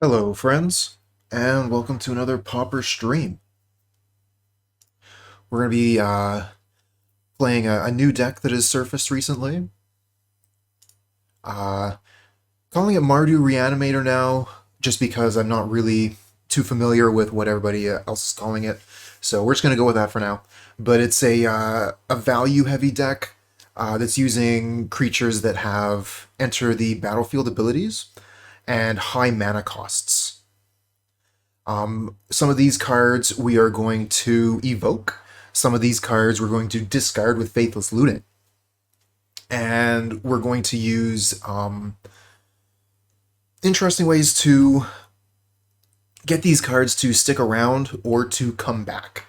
Hello, friends, and welcome to another Pauper stream. We're going to be playing a new deck that has surfaced recently. Uh, Calling it Mardu Reanimator now, just because I'm not really too familiar with what everybody else is calling it. So we're just going to go with that for now. But it's a value-heavy deck that's using creatures that have enter the battlefield abilities and high mana costs. Some of these cards we are going to evoke. Some of these cards we're going to discard with Faithless Looting. And we're going to use interesting ways to get these cards to stick around or to come back.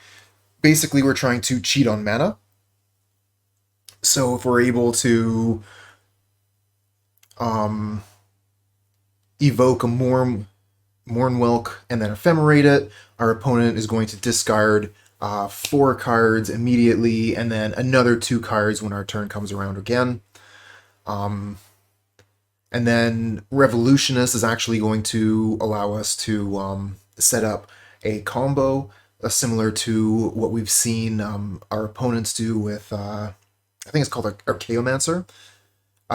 Basically, we're trying to cheat on mana. So if we're able to evoke a Mournwhelk and then Ephemerate it, our opponent is going to discard 4 cards immediately, and then another 2 cards when our turn comes around again. And then Revolutionist is actually going to allow us to set up a combo similar to what we've seen our opponents do with, I think it's called a Geomancer.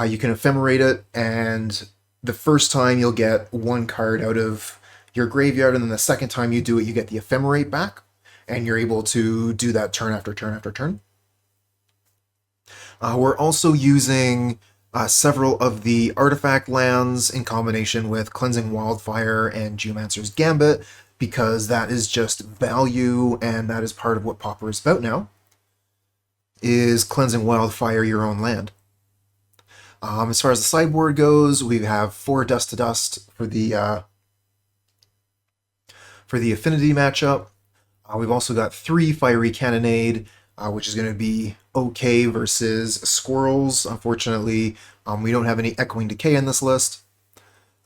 You can Ephemerate it, and the first time you'll get 1 card out of your graveyard, and then the second time you do it, you get the Ephemerate back, and you're able to do that turn after turn after turn. We're also using several of the artifact lands in combination with Cleansing Wildfire and Geomancer's Gambit, because that is just value, and that is part of what Pauper is about now, is Cleansing Wildfire your own land. As far as the sideboard goes, we have 4 Dust to Dust for the affinity matchup. We've also got 3 Fiery Cannonade, which is going to be okay versus Squirrels. Unfortunately, we don't have any Echoing Decay in this list.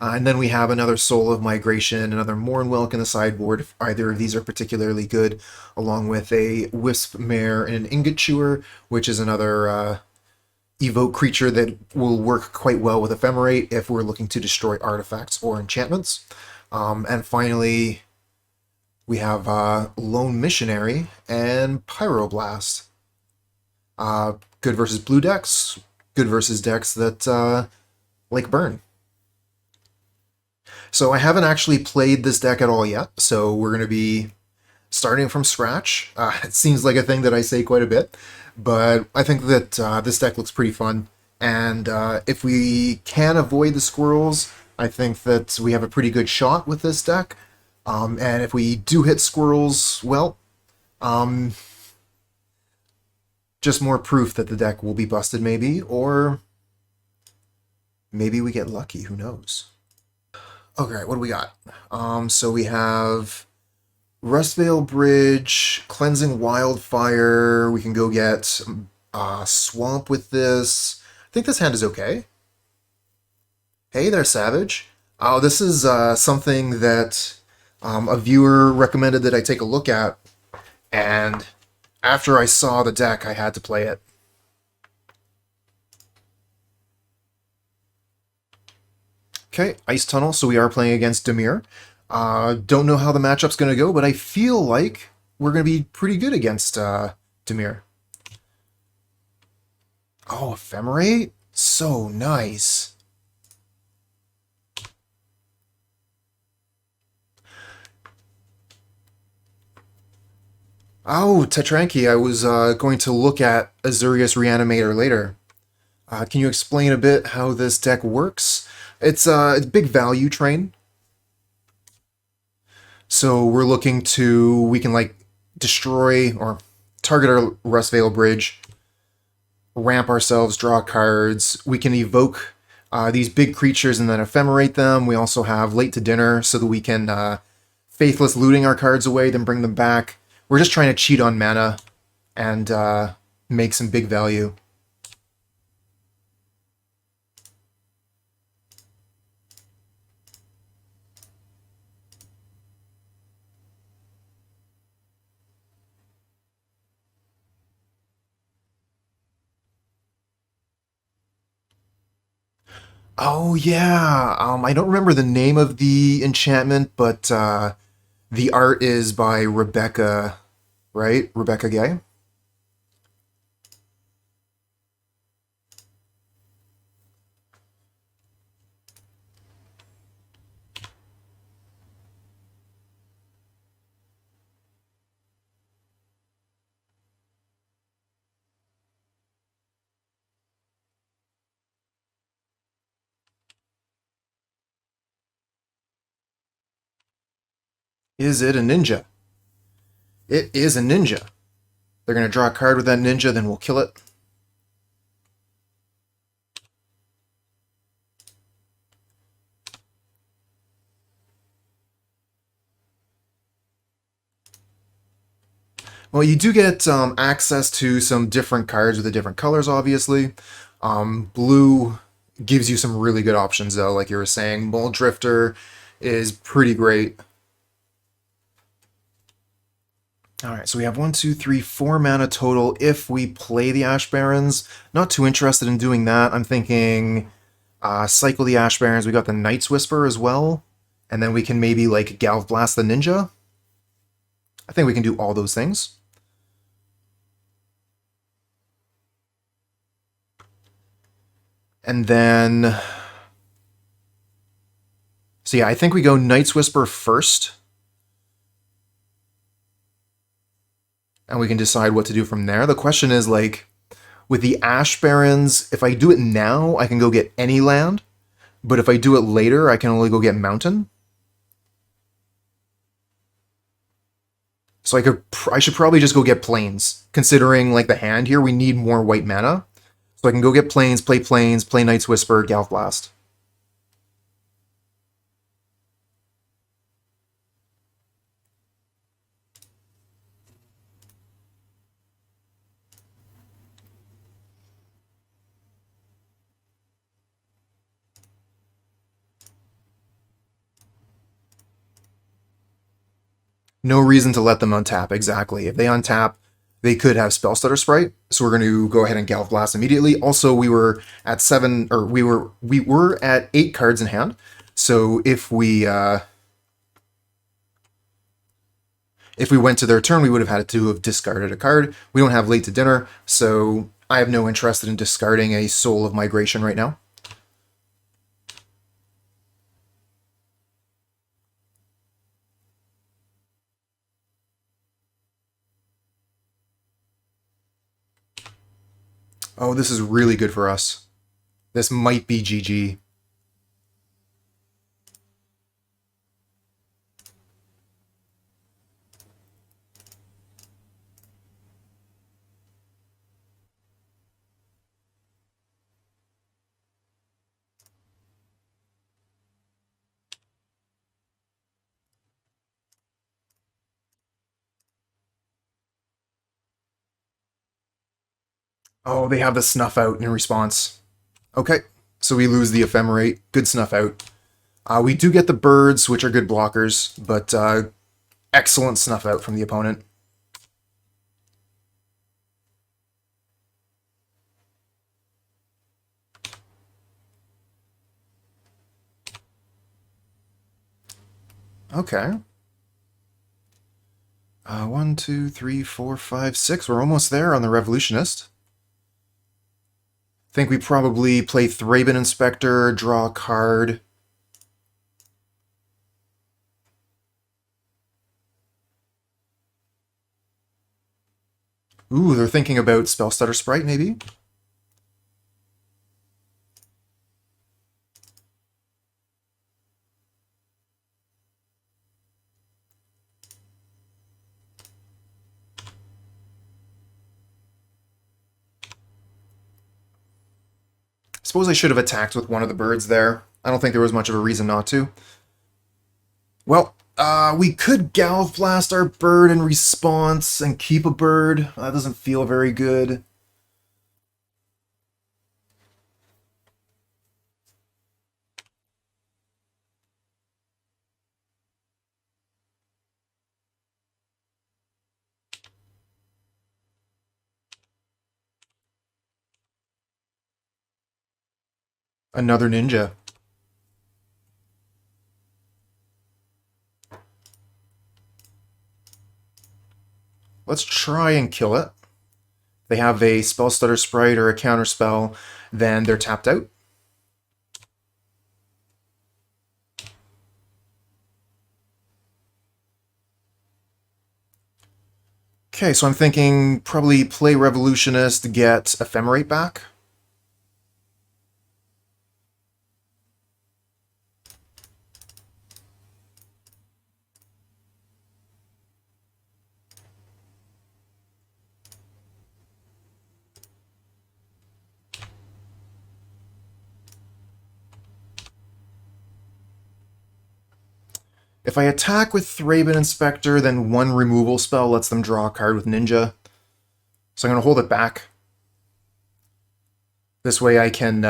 And then we have another Soul of Migration, another Mournwhelk in the sideboard, if either of these are particularly good, along with a Wisp Mare and an Ingot Chewer, which is another evoke creature that will work quite well with Ephemerate if we're looking to destroy artifacts or enchantments. And finally, we have Lone Missionary and Pyroblast. Good versus blue decks, good versus decks that like burn. So I haven't actually played this deck at all yet, so we're going to be starting from scratch. It seems like a thing that I say quite a bit, but I think that this deck looks pretty fun, and if we can avoid the squirrels, I think that we have a pretty good shot with this deck. And if we do hit squirrels, well, just more proof that the deck will be busted maybe, or maybe we get lucky, who knows. Okay, what do we got? So we have Rustvale Bridge, Cleansing Wildfire. We can go get Swamp with this. I think this hand is okay. Hey there, Savage. Oh, this is something that a viewer recommended that I take a look at, and after I saw the deck, I had to play it. Okay, Ice Tunnel, so we are playing against Dimir. Don't know how the matchup's going to go, but I feel like we're going to be pretty good against Dimir. Oh, Ephemerate? So nice. Oh, Tetranki, I was going to look at Azurius Reanimator later. Can you explain a bit how this deck works? It's a big value train. So we're looking to, we can like destroy or target our Rustvale Bridge, ramp ourselves, draw cards. We can evoke these big creatures and then ephemerate them. We also have late to dinner so that we can Faithless Looting our cards away, then bring them back. We're just trying to cheat on mana and make some big value. Oh yeah. I don't remember the name of the enchantment, but the art is by Rebecca, right? Rebecca Gay. Is it a ninja? It is a ninja. They're gonna draw a card with that ninja, then we'll kill it. Well, you do get access to some different cards with the different colors, obviously. Blue gives you some really good options, though. Like you were saying, Mold Drifter is pretty great. All right, so we have 1, 2, 3, 4 mana total if we play the Ash Barrens. Not too interested in doing that. I'm thinking cycle the Ash Barrens. We got the Night's Whisper as well. And then we can maybe like Galv Blast the Ninja. I think we can do all those things. And then... So yeah, I think we go Night's Whisper first. And we can decide what to do from there. The question is, like, with the Ash Barrens, if I do it now, I can go get any land. But if I do it later, I can only go get Mountain. So I should probably just go get Plains. Considering, like, the hand here, we need more white mana. So I can go get Plains, play Night's Whisper, Galv Blast. No reason to let them untap, exactly. If they untap, they could have Spellstutter Sprite, so we're going to go ahead and Galv Blast immediately. Also, we were at 7, or we were at 8 cards in hand, so if we went to their turn, we would have had to have discarded a card. We don't have Late to Dinner, so I have no interest in discarding a Soul of Migration right now. Oh, this is really good for us. This might be GG. Oh, they have the Snuff Out in response. Okay, so we lose the Ephemerate. Good Snuff Out. We do get the birds, which are good blockers, but excellent Snuff Out from the opponent. Okay. 1, 2, 3, 4, 5, 6. We're almost there on the Revolutionist. Think we probably play Thraben Inspector, draw a card. Ooh, they're thinking about Spellstutter Sprite, maybe? Suppose I should have attacked with one of the birds there. I don't think there was much of a reason not to. Well, we could Galv Blast our bird in response and keep a bird. That doesn't feel very good. Another ninja. Let's try and kill it. They have a spell stutter sprite or a counter spell, then they're tapped out. Okay, so I'm thinking probably play Revolutionist, get Ephemerate back. If I attack with Thraben Inspector, then one removal spell lets them draw a card with Ninja. So I'm going to hold it back. This way I can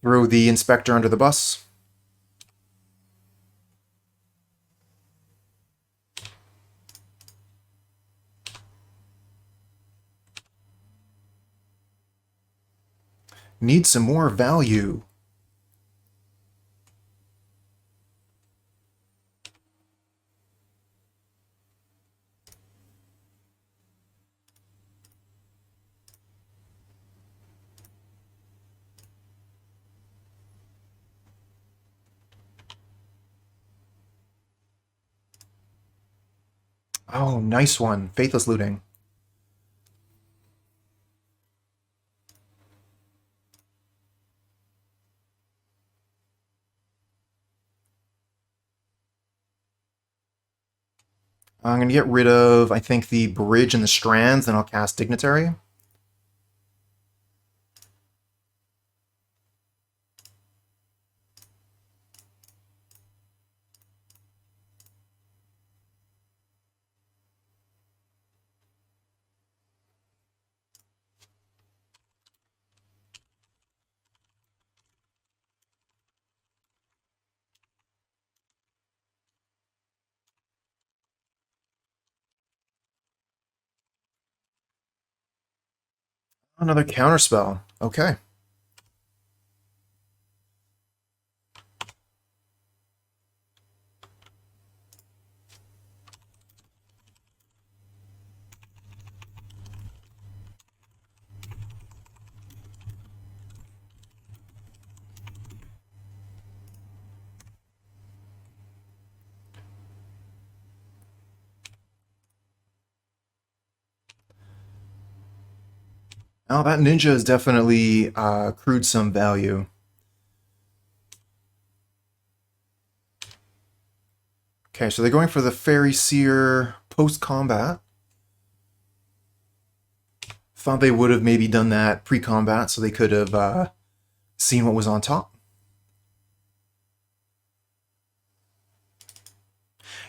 throw the Inspector under the bus. Need some more value. Oh, nice one. Faithless Looting. I'm going to get rid of, I think, the Bridge and the Strands, then I'll cast Dignitary. Another counterspell. Okay. Oh, that ninja has definitely accrued some value. Okay, so they're going for the Fairy Seer post-combat. Thought they would have maybe done that pre-combat so they could have seen what was on top.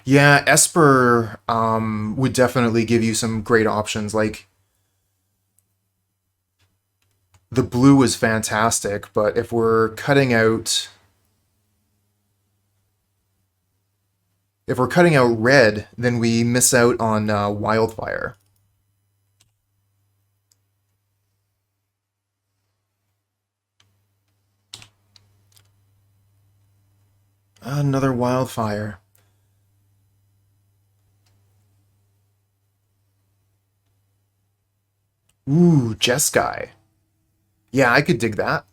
Yeah, Esper would definitely give you some great options. Like, the blue is fantastic, but if we're cutting out... If we're cutting out red, then we miss out on Wildfire. Another Wildfire. Ooh, Jeskai. Yeah, I could dig that.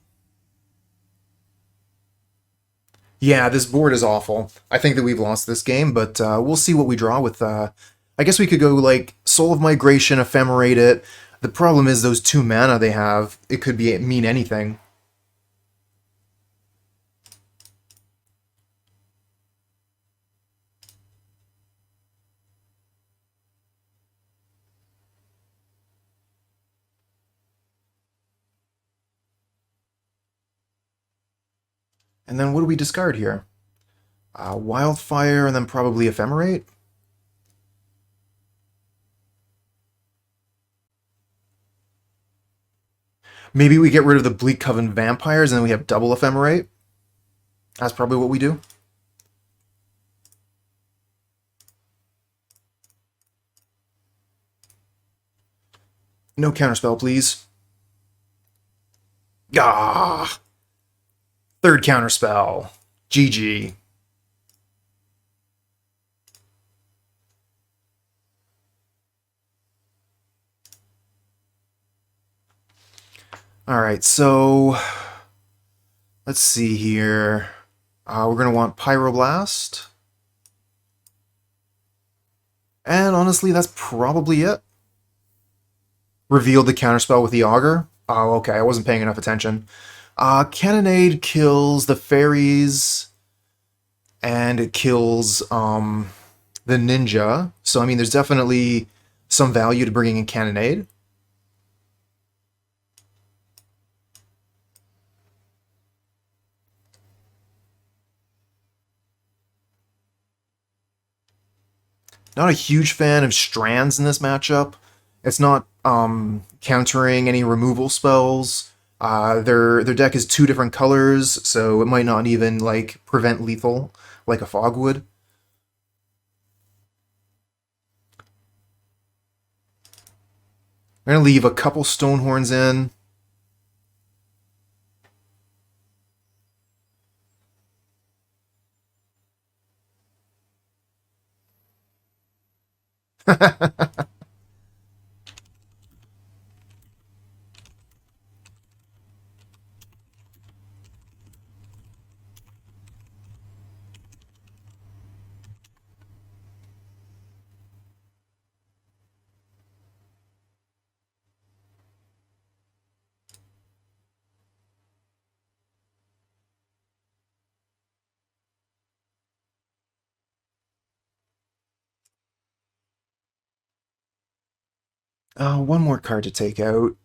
Yeah, this board is awful. I think that we've lost this game, but we'll see what we draw with... I guess we could go, like, Soul of Migration, Ephemerate it. The problem is those 2 mana they have, it could mean anything. And then what do we discard here? Wildfire and then probably Ephemerate? Maybe we get rid of the Bleak Coven Vampires and then we have double Ephemerate? That's probably what we do. No counterspell, please. Ah! Third counterspell. GG. Alright, so let's see here. We're going to want Pyroblast. And honestly, that's probably it. Revealed the counterspell with the Augur. Oh, okay, I wasn't paying enough attention. Cannonade kills the Faeries, and it kills the Ninja. So, I mean, there's definitely some value to bringing in Cannonade. Not a huge fan of Strands in this matchup. It's not countering any removal spells. Their deck is two different colors, so it might not even like prevent lethal like a Fog would. I'm gonna leave a couple Stonehorns in. One more card to take out.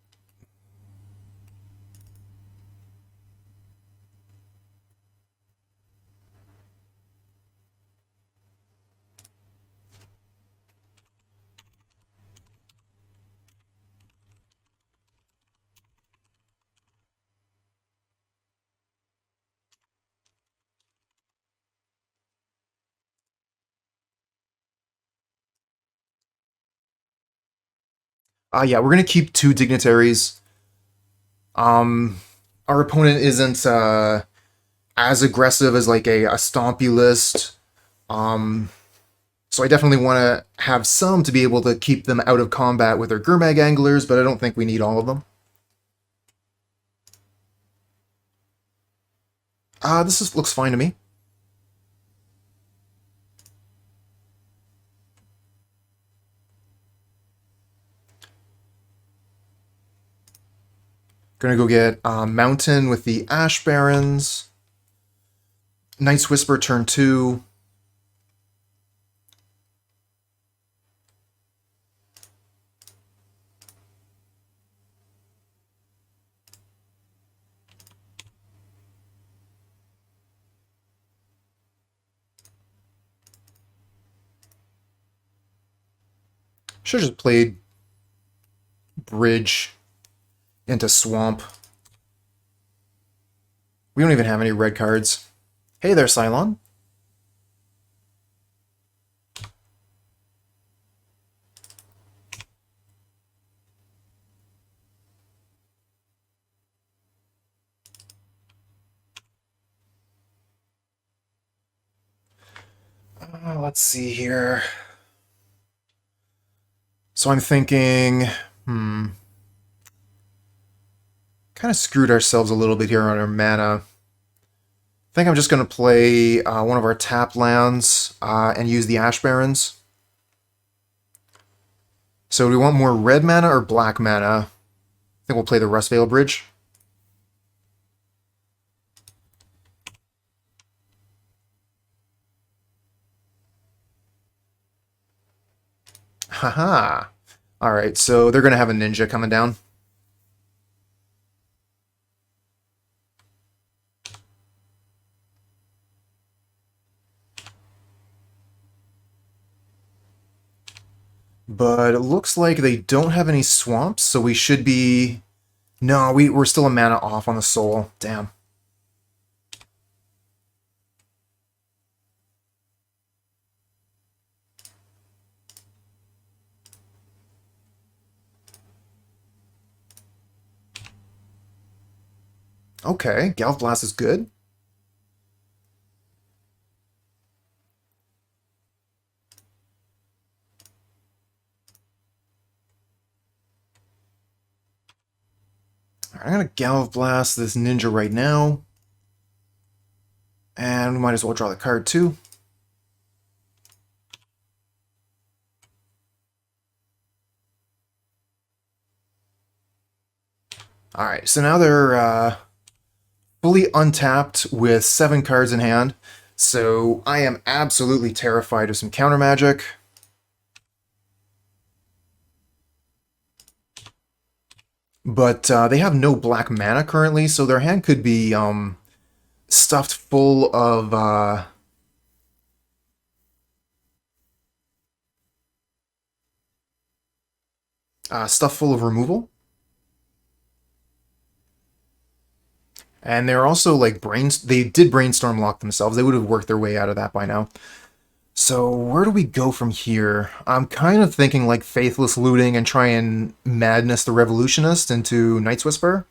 Yeah, we're gonna keep two dignitaries. Our opponent isn't as aggressive as like a stompy list. So I definitely want to have some to be able to keep them out of combat with their Gurmag Anglers, but I don't think we need all of them. Looks fine to me. Gonna go get Mountain with the Ash Barrens. Night's Whisper turn 2. Should have just played Bridge into Swamp. We don't even have any red cards. Hey there, Cylon. Let's see here. So I'm thinking, kind of screwed ourselves a little bit here on our mana. I think I'm just going to play one of our tap lands and use the Ash Barrens. So do we want more red mana or black mana? I think we'll play the Rustvale Bridge. Haha. Alright, so they're going to have a ninja coming down. But it looks like they don't have any swamps, so we should be... No, we're still a mana off on the soul. Damn. Okay, Galvanic Blast is good. I'm going to Galvanic Blast this ninja right now. And we might as well draw the card too. Alright, so now they're fully untapped with 7 cards in hand. So I am absolutely terrified of some counter magic. But they have no black mana currently, so their hand could be stuffed full of removal. And they're also like they did brainstorm lock themselves. They would have worked their way out of that by now. So where do we go from here? I'm kind of thinking like Faithless Looting and try and madness the Revolutionist into Night's Whisper.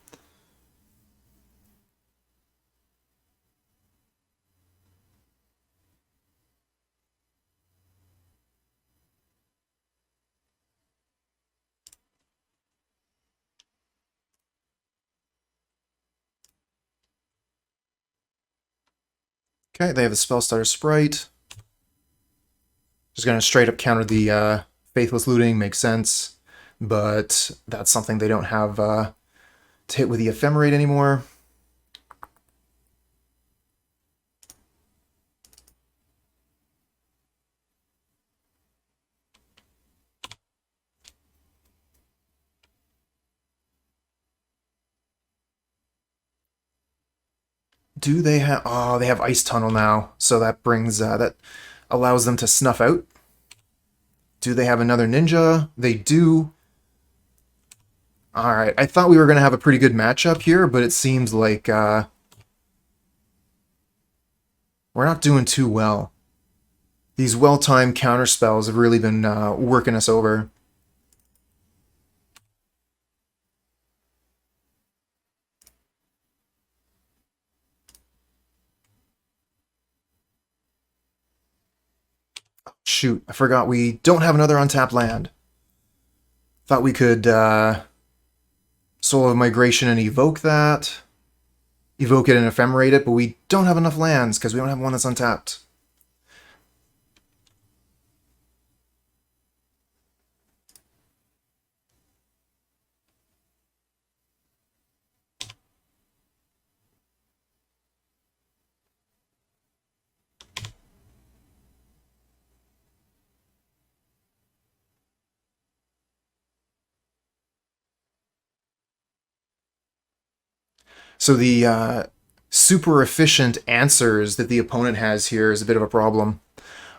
Okay, they have a Spell Starter Sprite. Just going to straight up counter the Faithless Looting, makes sense. But that's something they don't have to hit with the Ephemerate anymore. Do they have... Oh, they have Ice Tunnel now. So that brings... that allows them to snuff out. Do they have another ninja? They do. Alright, I thought we were going to have a pretty good matchup here, but it seems like we're not doing too well. These well-timed counter spells have really been working us over. Shoot, I forgot we don't have another untapped land. Thought we could Soul of Migration and evoke that. Evoke it and Ephemerate it, but we don't have enough lands because we don't have one that's untapped. So the super efficient answers that the opponent has here is a bit of a problem.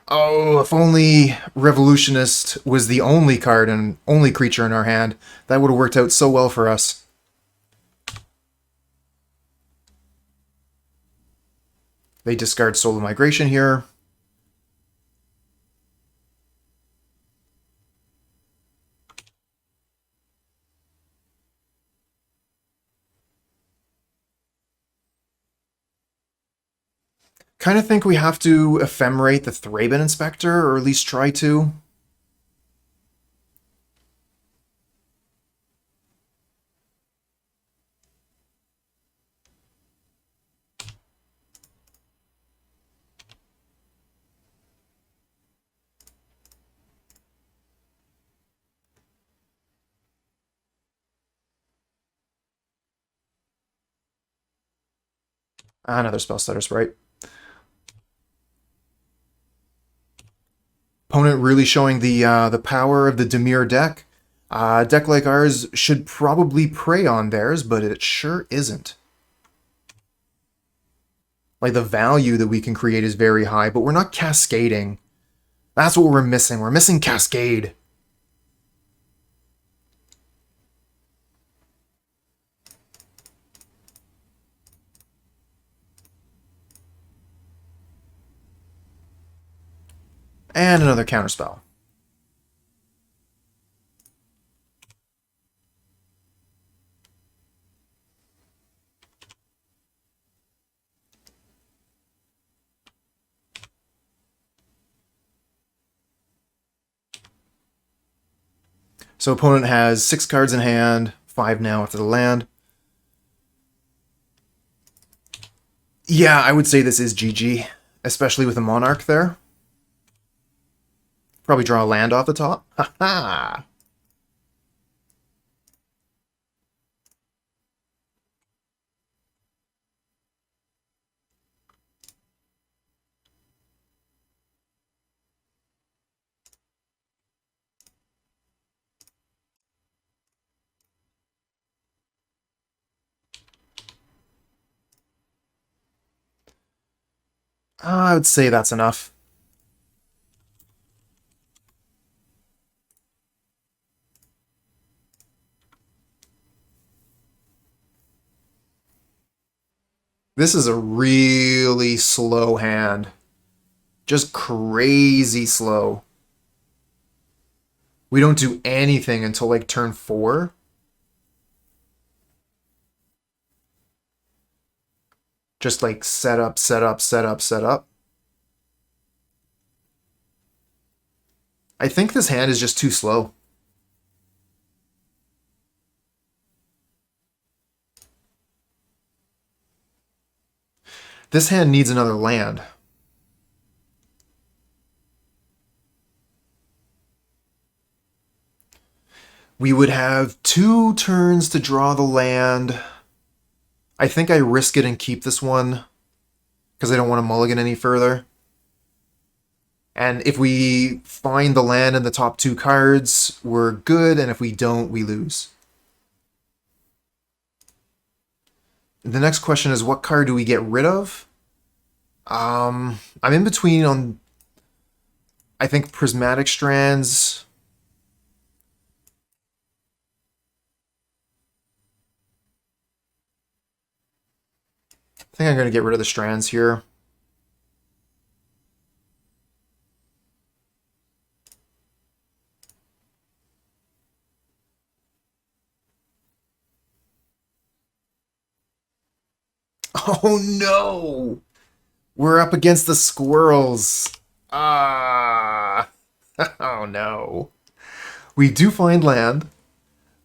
Oh, if only Revolutionist was the only card and only creature in our hand, that would have worked out so well for us. They discard Soul of Migration here. Kind of think we have to Ephemerate the Thraben Inspector, or at least try to. Another Spell Stutter Sprite. Opponent really showing the power of the Dimir deck. A deck like ours should probably prey on theirs, but it sure isn't. Like, the value that we can create is very high, but we're not cascading. That's what we're missing. We're missing Cascade. And another counterspell. So opponent has 6 cards in hand, 5 now after the land. Yeah, I would say this is GG, especially with a Monarch there. Probably draw a land off the top. Ha ha! I would say that's enough. This is a really slow hand. Just crazy slow. We don't do anything until like turn 4. Just like set up, set up, set up, set up. I think this hand is just too slow. This hand needs another land. We would have 2 turns to draw the land. I think I risk it and keep this one because I don't want to mulligan any further. And if we find the land in the top 2 cards, we're good, and if we don't, we lose. The next question is, what card do we get rid of? I'm in between on, I think, Prismatic Strands. I think I'm going to get rid of the Strands here. Oh no! We're up against the squirrels. Ah. Oh no. We do find land,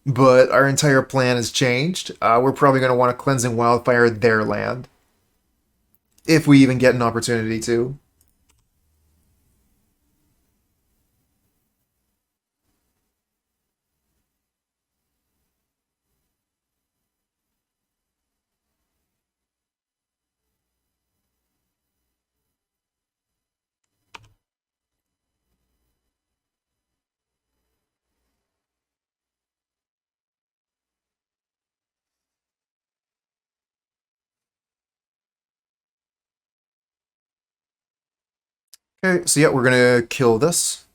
but our entire plan has changed. We're probably going to want to Cleansing Wildfire their land. If we even get an opportunity to. Okay, so yeah, we're going to kill this.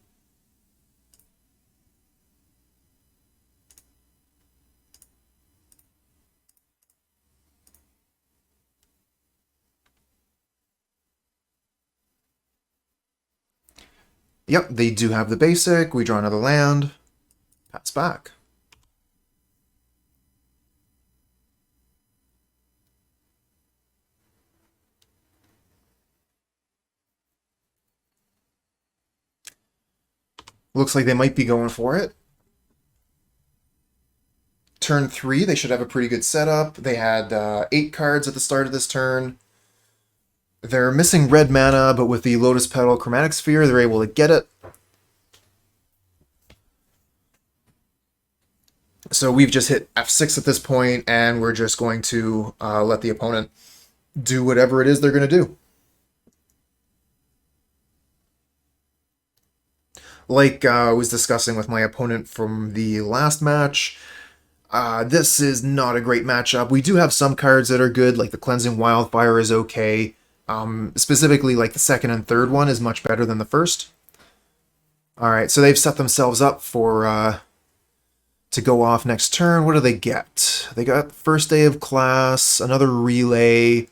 Yep, they do have the basic. We draw another land. Pass back. Looks like they might be going for it. Turn 3, they should have a pretty good setup. They had 8 cards at the start of this turn. They're missing red mana, but with the Lotus Petal Chromatic Sphere, they're able to get it. So we've just hit F6 at this point, and we're just going to let the opponent do whatever it is they're going to do. Like I was discussing with my opponent from the last match, this is not a great matchup. We do have some cards that are good, like the Cleansing Wildfire is okay. Specifically, like the second and third one is much better than the first. Alright, so they've set themselves up for to go off next turn. What do they get? They got first day of class, another relay,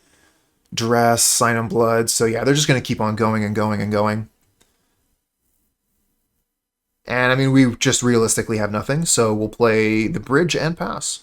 dress, sign and blood. So yeah, they're just going to keep on going and going and going. And I mean, we just realistically have nothing, so we'll play the bridge and pass.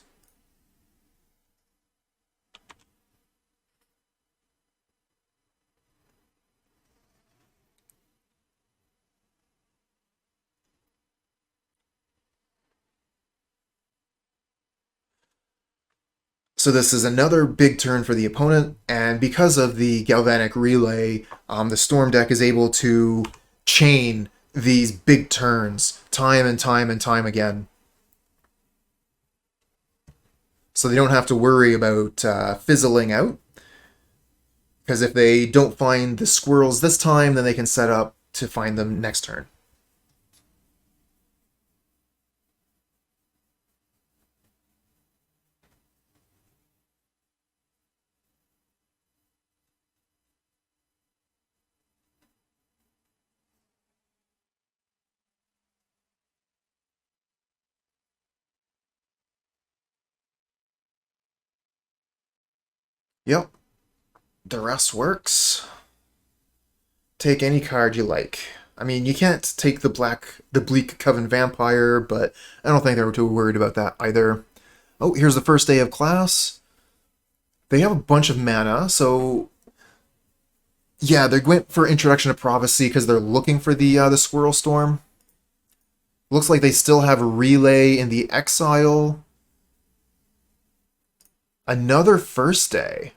So this is another big turn for the opponent, and because of the Galvanic Relay, the Storm deck is able to chain these big turns time and time and time again. So they don't have to worry about fizzling out, because if they don't find the squirrels this time, then they can set up to find them next turn. Yep. The rest works. Take any card you like. I mean, you can't take the Bleak Coven Vampire, but I don't think they were too worried about that either. Oh, here's the first day of class. They have a bunch of mana, so yeah, they went for Introduction to Prophecy because they're looking for the Squirrel Storm. Looks like they still have a Relay in the Exile. Another first day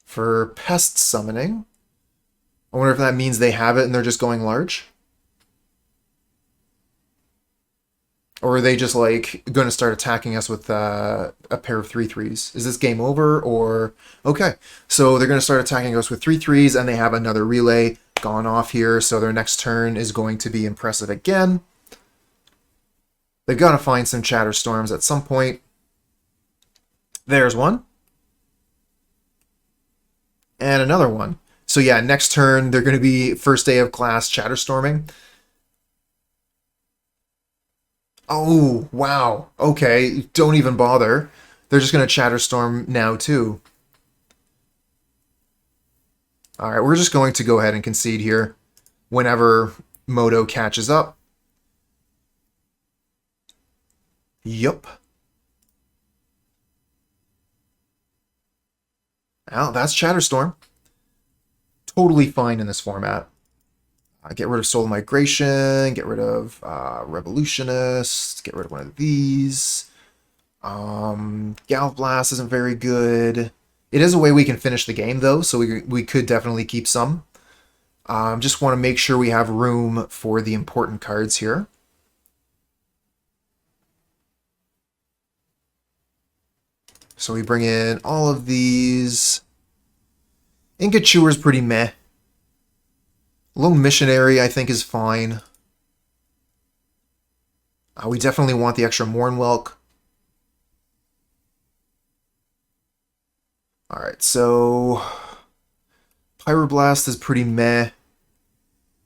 for Pest Summoning. I wonder if that means they have it and they're just going large. Or are they just like going to start attacking us with a pair of 3/3s? Is this game over or... Okay, so they're going to start attacking us with 3/3s and they have another Relay gone off here, so their next turn is going to be impressive again. They've got to find some Chatterstorms at some point. There's one. And another one. So yeah, next turn, they're going to be first day of class Chatterstorming. Oh, wow. Okay, don't even bother. They're just going to Chatterstorm now, too. Alright, we're just going to go ahead and concede here whenever Moto catches up. Yup. Well, that's Chatterstorm. Totally fine in this format. Get rid of Soul Migration, get rid of Revolutionist, get rid of one of these. Galv Blast isn't very good. It is a way we can finish the game, though, so we could definitely keep some. Just want to make sure we have room for the important cards here. So we bring in all of these. Ingot Chewer is pretty meh. Lone Missionary, I think, is fine. We definitely want the extra Mournwhelk. Alright, so... Pyroblast is pretty meh.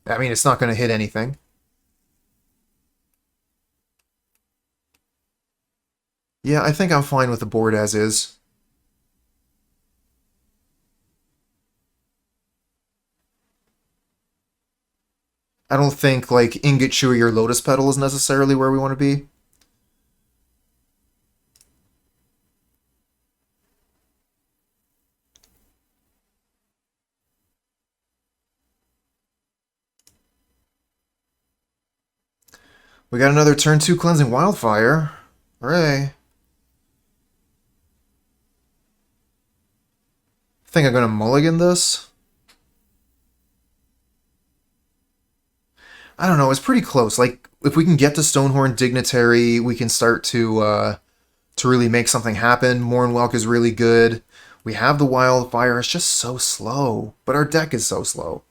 I mean, it's not going to hit anything. Yeah, I think I'm fine with the board as is. I don't think, like, Ingot Chewer or Lotus Petal is necessarily where we want to be. We got another turn 2 Cleansing Wildfire. Hooray. I think I'm going to mulligan this. I don't know, it's pretty close. Like, if we can get to Stonehorn Dignitary, we can start to really make something happen. Mournwhelk is really good. We have the Wildfire, it's just so slow. But our deck is so slow.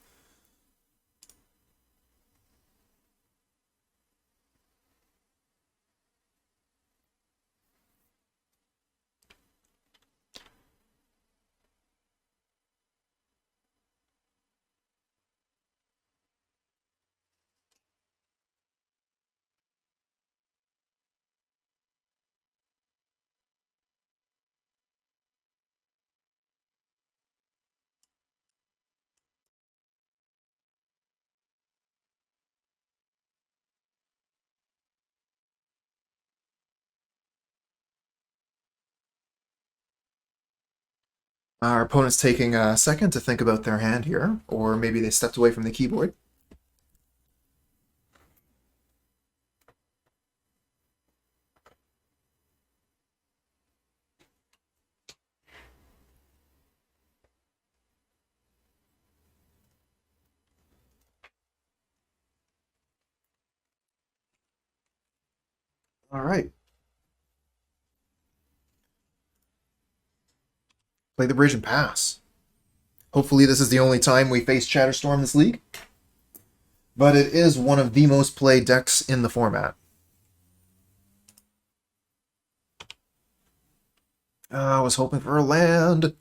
Our opponent's taking a second to think about their hand here, or maybe they stepped away from the keyboard. All right. Play the bridge and pass. Hopefully this is the only time we face Chatterstorm this league. But it is one of the most played decks in the format. I was hoping for a land.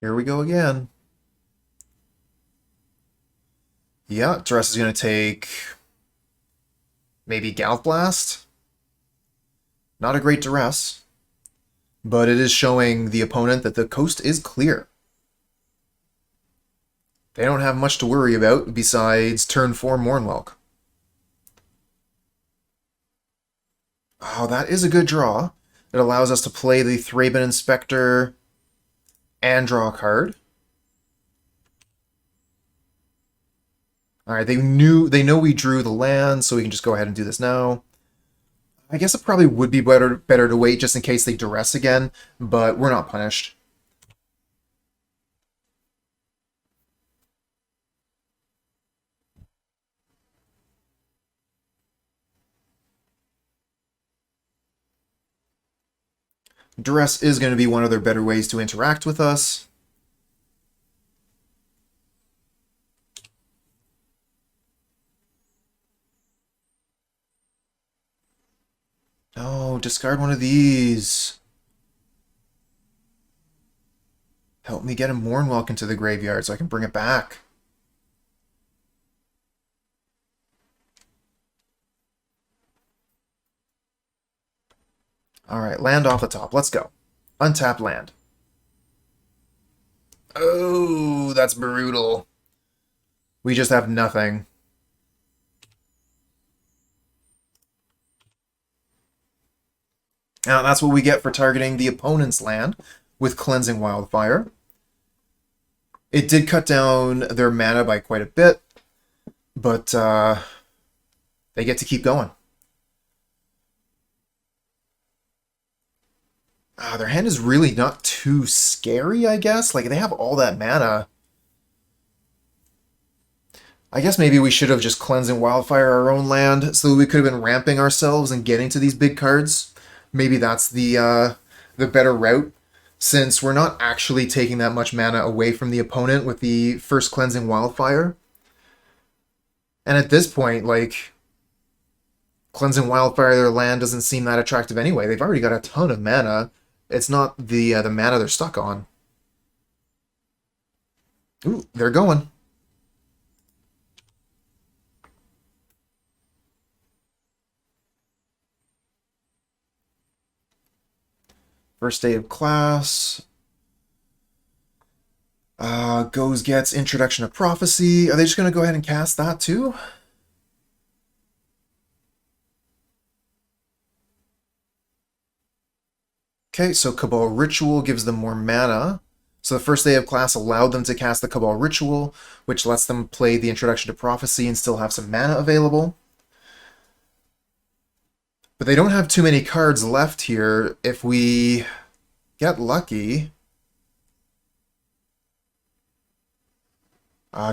Here we go again. Yeah, Dress is going to take maybe Galvanic Blast. Not a great duress, but it is showing the opponent that the coast is clear. They don't have much to worry about besides turn 4 Mournwhelk. Oh, that is a good draw. It allows us to play the Thraben Inspector and draw a card. Alright, they know we drew the land, so we can just go ahead and do this now. I guess it probably would be better to wait just in case they duress again, but we're not punished. Duress is going to be one of their better ways to interact with us. Oh, discard one of these. Help me get a Mournwhelk into the graveyard so I can bring it back. Alright, land off the top. Let's go. Untap land. Oh, that's brutal. We just have nothing. Now, that's what we get for targeting the opponent's land with Cleansing Wildfire. It did cut down their mana by quite a bit, but they get to keep going. Their hand is really not too scary, I guess. Like, they have all that mana. I guess maybe we should have just Cleansing Wildfire our own land so that we could have been ramping ourselves and getting to these big cards. Maybe that's the better route, since we're not actually taking that much mana away from the opponent with the first Cleansing Wildfire. And at this point, like, Cleansing Wildfire their land doesn't seem that attractive anyway. They've already got a ton of mana. It's not the mana they're stuck on. Ooh, they're going. First day of class. Gets Introduction to Prophecy. Are they just going to go ahead and cast that too? Okay, so Cabal Ritual gives them more mana. So the first day of class allowed them to cast the Cabal Ritual, which lets them play the Introduction to Prophecy and still have some mana available. But they don't have too many cards left here. If we get lucky...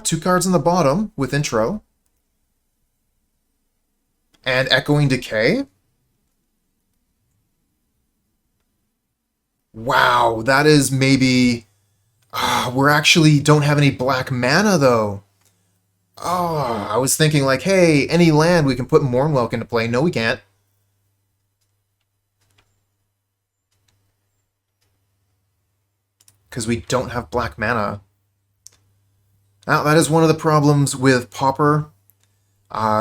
2 cards on the bottom with Intro. And Echoing Decay. Wow, that is maybe... we actually don't have any black mana, though. Oh, I was thinking like, hey, any land we can put Mournwhelk into play. No, we can't. Because we don't have black mana. Now, that is one of the problems with Pauper.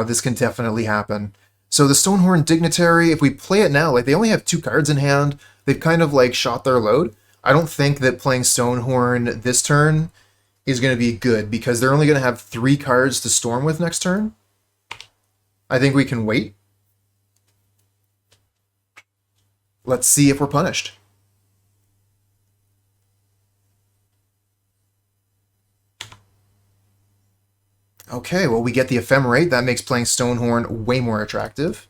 This can definitely happen. So the Stonehorn Dignitary, if we play it now, like they only have 2 cards in hand. They've kind of like shot their load. I don't think that playing Stonehorn this turn is going to be good because they're only going to have 3 cards to storm with next turn. I think we can wait. Let's see if we're punished. Okay, well, we get the Ephemerate. That makes playing Stonehorn way more attractive.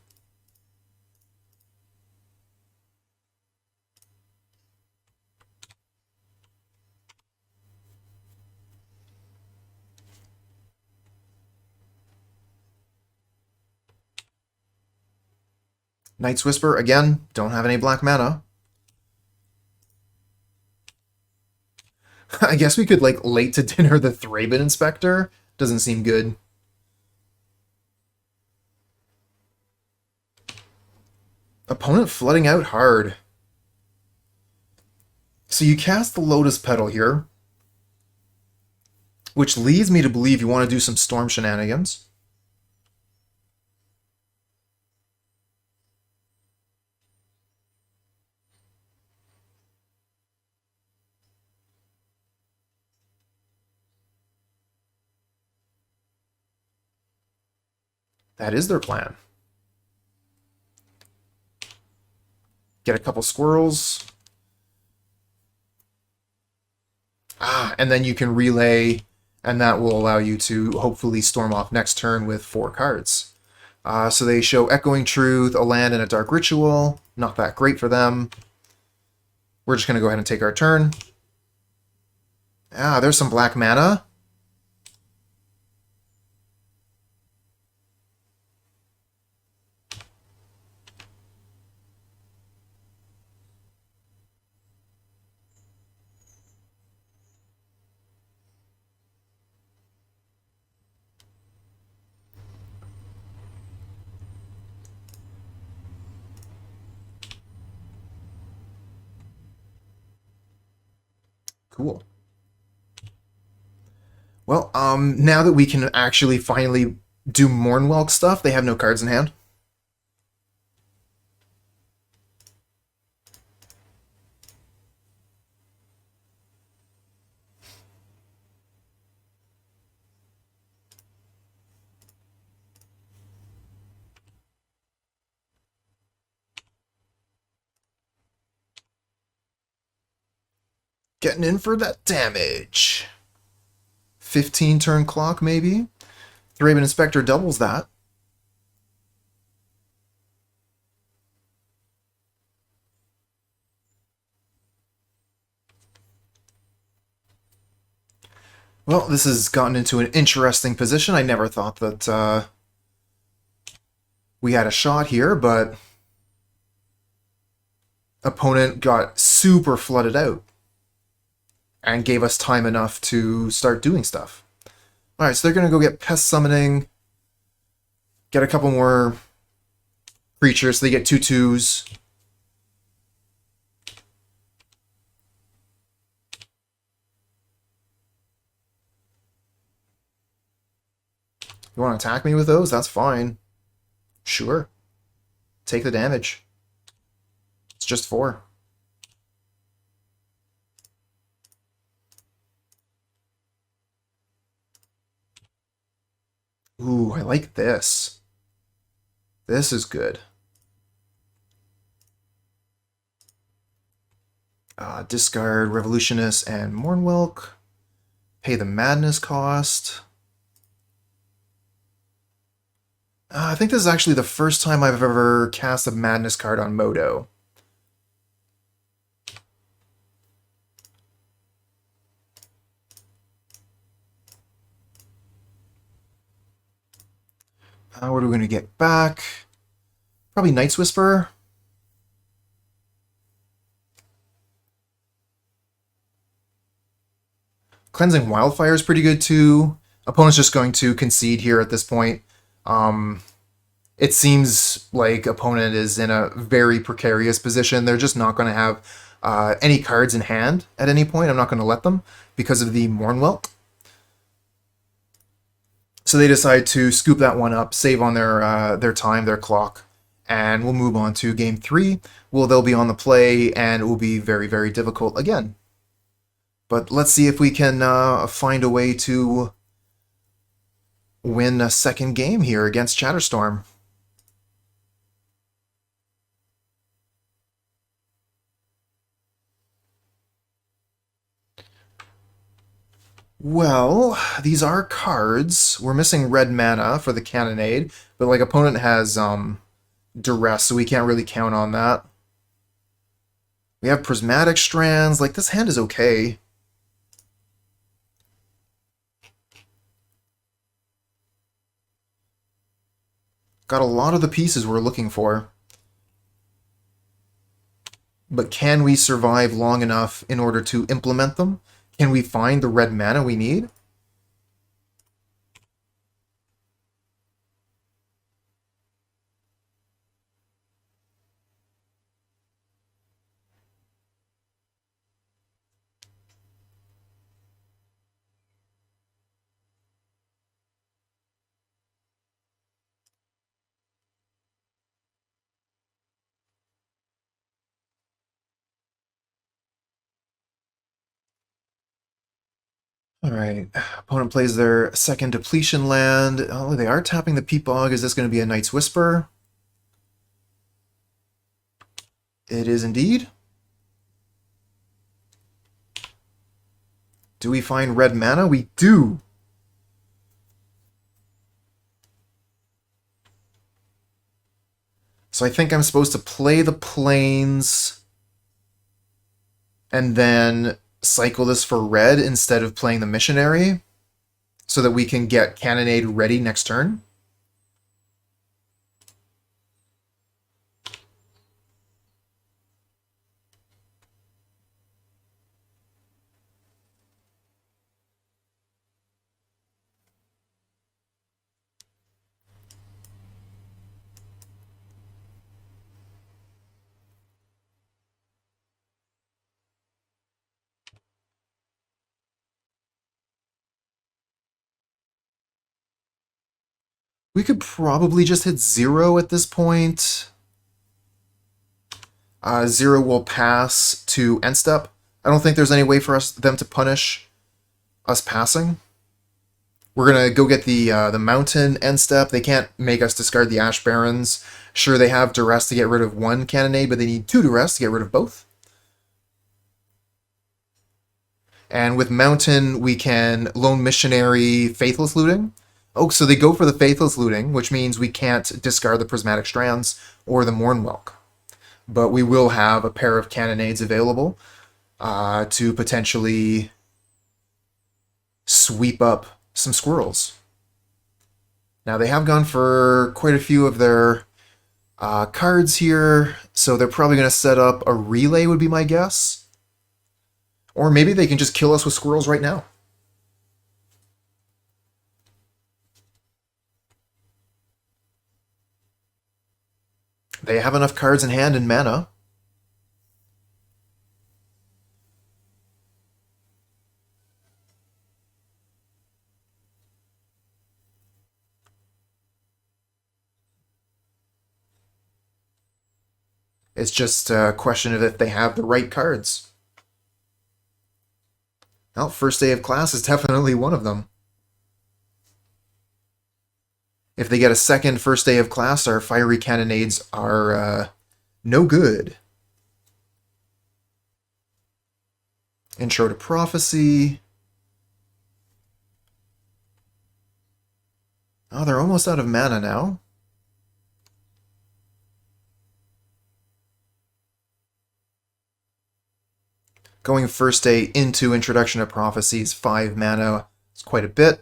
Night's Whisper, again, don't have any black mana. I guess we could, like, late to dinner the Thraben Inspector. Doesn't seem good. Opponent flooding out hard. So you cast the Lotus Petal here, which leads me to believe you want to do some Storm shenanigans. That is their plan. Get a couple squirrels. And then you can relay, and that will allow you to hopefully storm off next turn with 4 cards. So they show Echoing Truth, a land, and a Dark Ritual. Not that great for them. We're just going to go ahead and take our turn. There's some black mana. Cool. Well, now that we can actually finally do Mournwhelk stuff, they have no cards in hand. Getting in for that damage. 15 turn clock, maybe? Thraben Inspector doubles that. Well, this has gotten into an interesting position. I never thought that we had a shot here, but opponent got super flooded out and gave us time enough to start doing stuff. Alright, so they're going to go get Pest Summoning, get a couple more creatures, so they get 2/2s. You want to attack me with those? That's fine. Sure. Take the damage. It's just 4. Ooh, I like this. This is good. Discard Revolutionist and Mournwhelk. Pay the Madness cost. I think this is actually the first time I've ever cast a Madness card on Modo. What are we going to get back? Probably Night's Whisper. Cleansing Wildfire is pretty good too. Opponent's just going to concede here at this point. It seems like opponent is in a very precarious position. They're just not going to have any cards in hand at any point. I'm not going to let them because of the Mournwhelk. So they decide to scoop that one up, save on their time, their clock, and we'll move on to game 3. Well, they'll be on the play, and it will be very, very difficult again. But let's see if we can find a way to win a second game here against Chatterstorm. Well, these are cards. We're missing red mana for the Cannonade, but like opponent has Duress, so we can't really count on that. We have Prismatic Strands. Like, this hand is okay. Got a lot of the pieces we're looking for. But can we survive long enough in order to implement them? Can we find the red mana we need? Alright, opponent plays their second depletion land. Oh, they are tapping the Peat Bog. Is this going to be a Night's Whisper? It is indeed. Do we find red mana? We do! So I think I'm supposed to play the Plains and then cycle this for red instead of playing the Missionary so that we can get Cannonade ready next turn. We could probably just hit 0 at this point. 0 will pass to end step. I don't think there's any way for them to punish us passing. We're gonna go get the mountain end step. They can't make us discard the Ash Barrens. Sure, they have Duress to get rid of one Cannonade, but they need 2 Duress to get rid of both. And with mountain, we can Lone Missionary Faithless Looting. Oh, so they go for the Faithless Looting, which means we can't discard the Prismatic Strands or the Mournwhelk. But we will have a pair of Cannonades available to potentially sweep up some squirrels. Now, they have gone for quite a few of their cards here, so they're probably going to set up a relay, would be my guess. Or maybe they can just kill us with squirrels right now. They have enough cards in hand and mana. It's just a question of if they have the right cards. Well, first day of class is definitely one of them. If they get a second first day of class, our Fiery Cannonades are no good. Intro to Prophecy. Oh, they're almost out of mana now. Going first day into Introduction to Prophecy is 5 mana. It's quite a bit.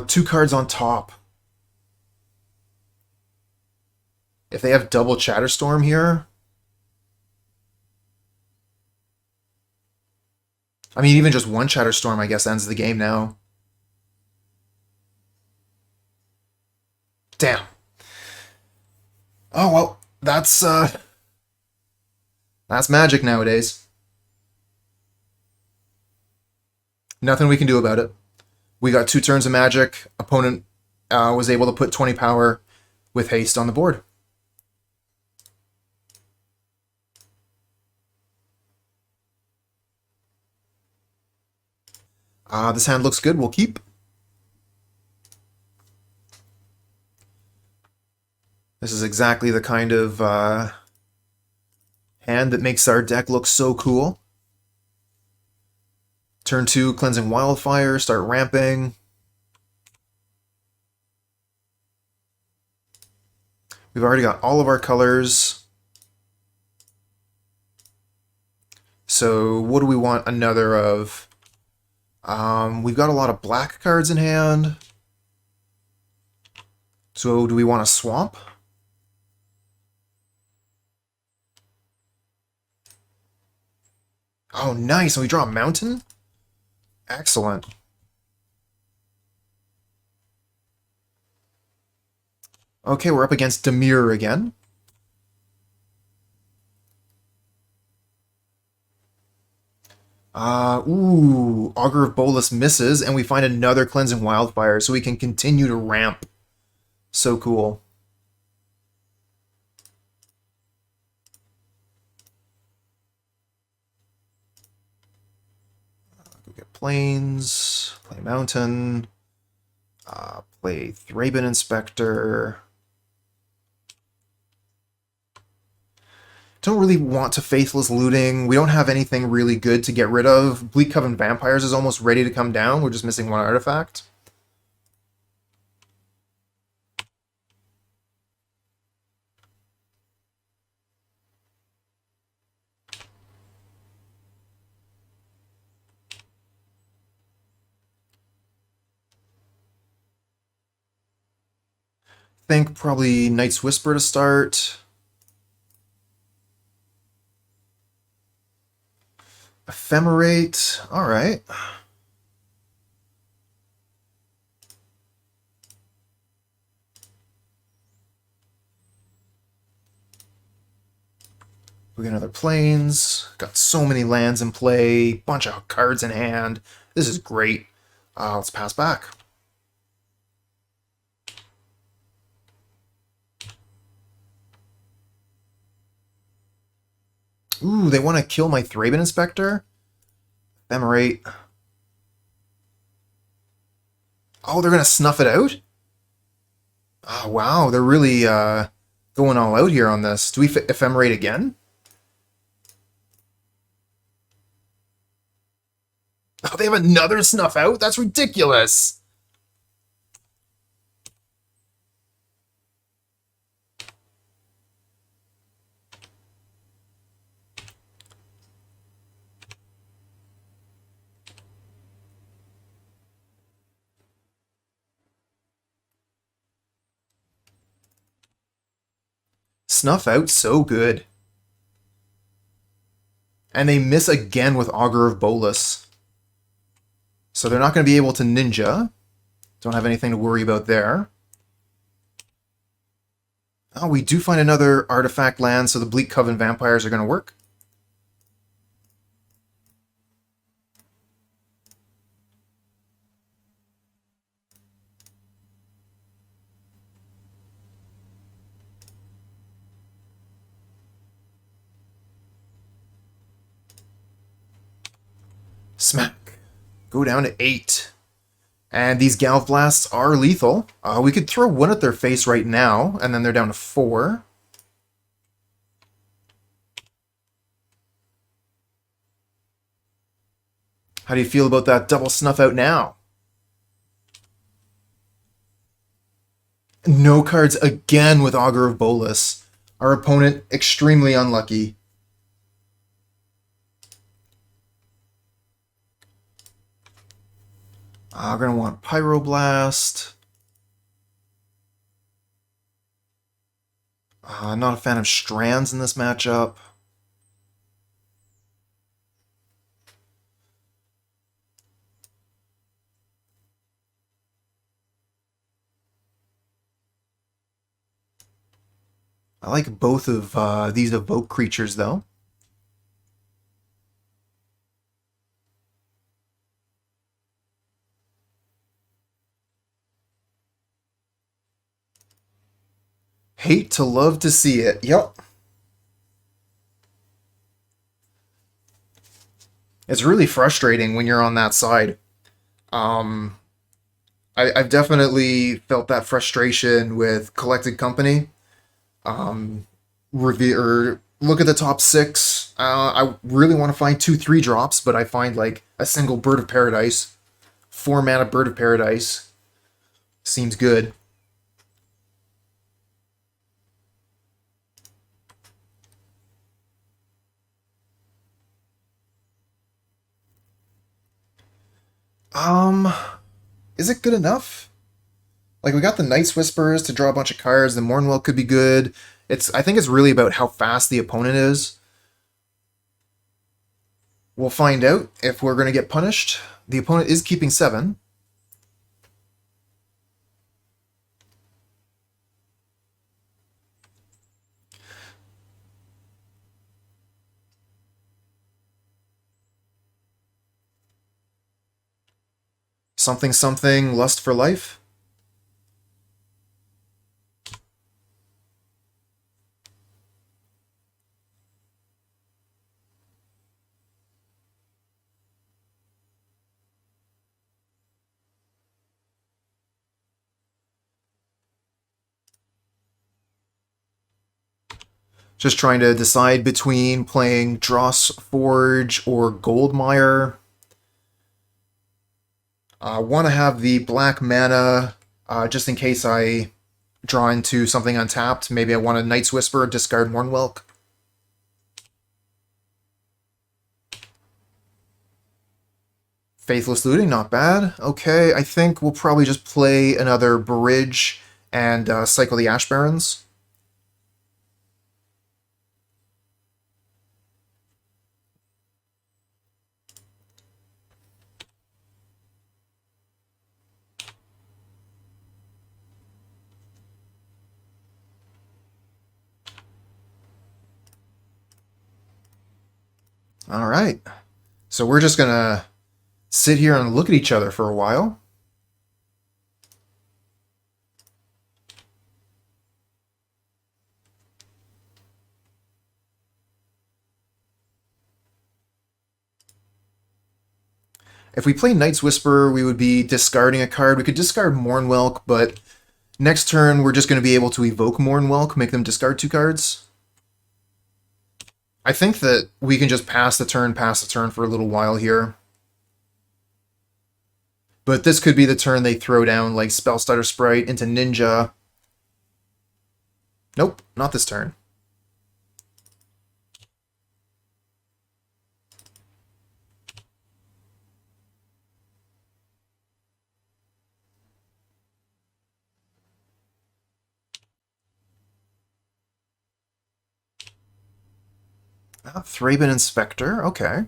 Two cards on top. If they have double Chatterstorm here... I mean, even just one Chatterstorm, I guess, ends the game now. Damn. Oh, well, that's magic nowadays. Nothing we can do about it. We got 2 turns of magic. Opponent was able to put 20 power with haste on the board. This hand looks good. We'll keep. This is exactly the kind of hand that makes our deck look so cool. Turn 2, Cleansing Wildfire, start ramping. We've already got all of our colors. So what do we want another of? We've got a lot of black cards in hand. So do we want a swamp? Oh, nice. And we draw a mountain? Excellent. Okay, we're up against Dimir again. Augur of Boros misses, and we find another Cleansing Wildfire, so we can continue to ramp. So cool. Go get Plains, play Mountain, play Thraben Inspector. Don't really want to Faithless Looting. We don't have anything really good to get rid of. Bleak Coven Vampires is almost ready to come down. We're just missing one artifact. Think probably Night's Whisper to start. Ephemerate, alright. We got another Plains. Got so many lands in play. Bunch of cards in hand. This is great. Let's pass back. Ooh, they want to kill my Thraben Inspector? Ephemerate. Oh, they're going to snuff it out? Oh, wow, they're really going all out here on this. Do we Ephemerate again? Oh, they have another snuff out? That's ridiculous! Snuff out so good. And they miss again with Augur of Boros. So they're not going to be able to ninja. Don't have anything to worry about there. Oh, we do find another artifact land, so the Bleak Coven Vampires are going to work. Smack. Go down to 8. And these Galv Blasts are lethal. We could throw one at their face right now, and then they're down to 4. How do you feel about that double snuff out now? No cards again with Augur of Boros. Our opponent extremely unlucky. We're going to want Pyroblast. I'm not a fan of Strands in this matchup. I like both of these evoke creatures, though. Hate to love to see it. Yep. It's really frustrating when you're on that side. Um, I've definitely felt that frustration with Collected Company. Um, or look at the top six. I really want to find 2/3 drops, but I find like a single Bird of Paradise, 4 mana Bird of Paradise seems good. Um, is it good enough? Like we got the Night's Whispers to draw a bunch of cards. The Mournwhelk could be good. I think it's really about how fast the opponent is. We'll find out if we're going to get punished. The opponent is keeping 7. Something something Lust for Life. Just trying to decide between playing Drossforge or Goldmire. I want to have the black mana just in case I draw into something untapped. Maybe I want a Night's Whisper, discard Mournwhelk. Faithless Looting, not bad. Okay, I think we'll probably just play another Bridge and cycle the Ash Barrens. All right. So we're just going to sit here and look at each other for a while. If we play Night's Whisper, we would be discarding a card. We could discard Mournwhelk, but next turn we're just going to be able to evoke Mournwhelk, make them discard 2 cards. I think that we can just pass the turn for a little while here. But this could be the turn they throw down like Spellstutter Sprite into Ninja. Nope, not this turn. Thraben Inspector, okay.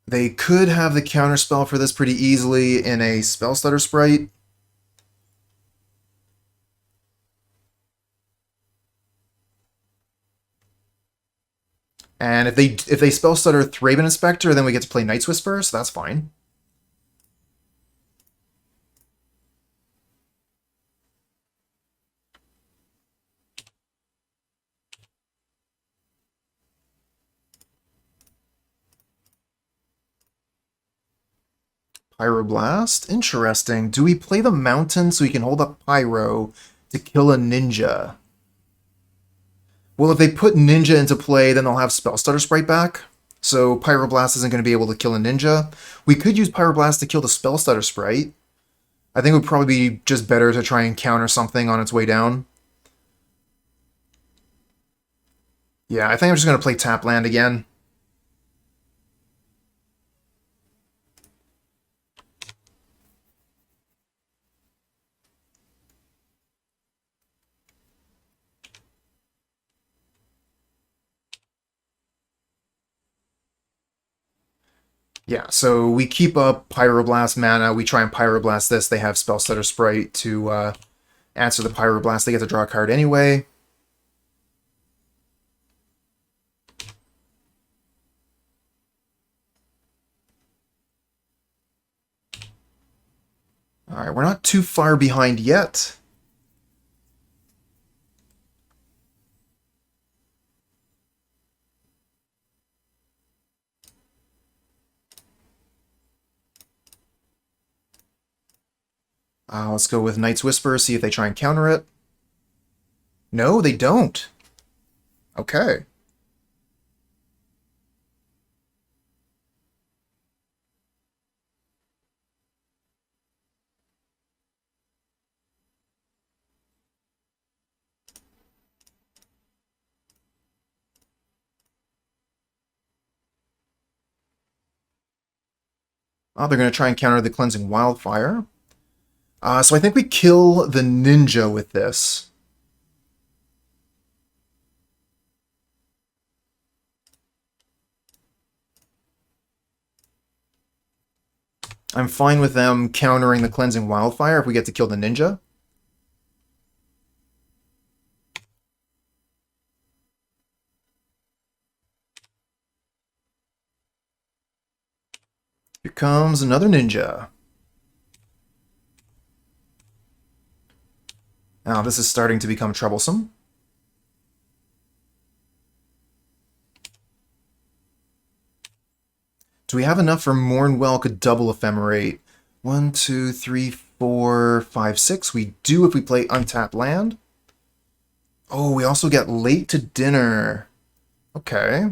They could have the counterspell for this pretty easily in a Spellstutter Sprite. And if they Spellstutter Thraben Inspector, then we get to play Night's Whisper, so that's fine. Pyroblast, interesting. Do we play the mountain so we can hold up Pyro to kill a ninja? Well, if they put Ninja into play, then they'll have Spellstutter Sprite back. So Pyroblast isn't going to be able to kill a Ninja. We could use Pyroblast to kill the Spellstutter Sprite. I think it would probably be just better to try and counter something on its way down. Yeah, I think I'm just going to play Tap Land again. Yeah, so we keep up Pyroblast mana. We try and Pyroblast this. They have Spellstutter Sprite to answer the Pyroblast. They get to draw a card anyway. Alright, we're not too far behind yet. Let's go with Night's Whisper, see if they try and counter it. No, they don't. Okay. Oh, they're going to try and counter the Cleansing Wildfire. So I think we kill the Ninja with this. I'm fine with them countering the Cleansing Wildfire if we get to kill the Ninja. Here comes another Ninja. Now this is starting to become troublesome. Do we have enough for Mournwhelk double Ephemerate? 1, 2, 3, 4, 5, 6. We do if we play Untapped Land. Oh, we also get Late to Dinner. Okay.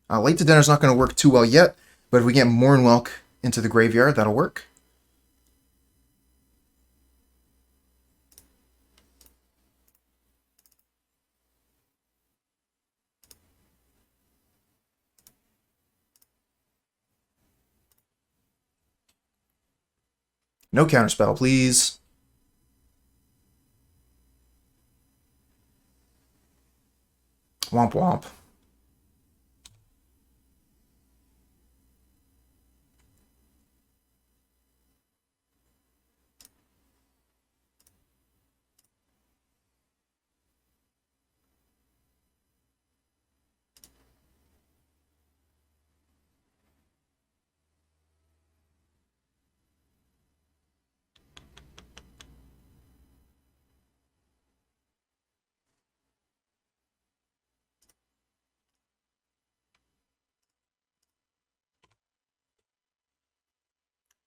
Late to Dinner's not going to work too well yet, but if we get Mournwhelk into the graveyard, that'll work. No counterspell, please. Womp womp.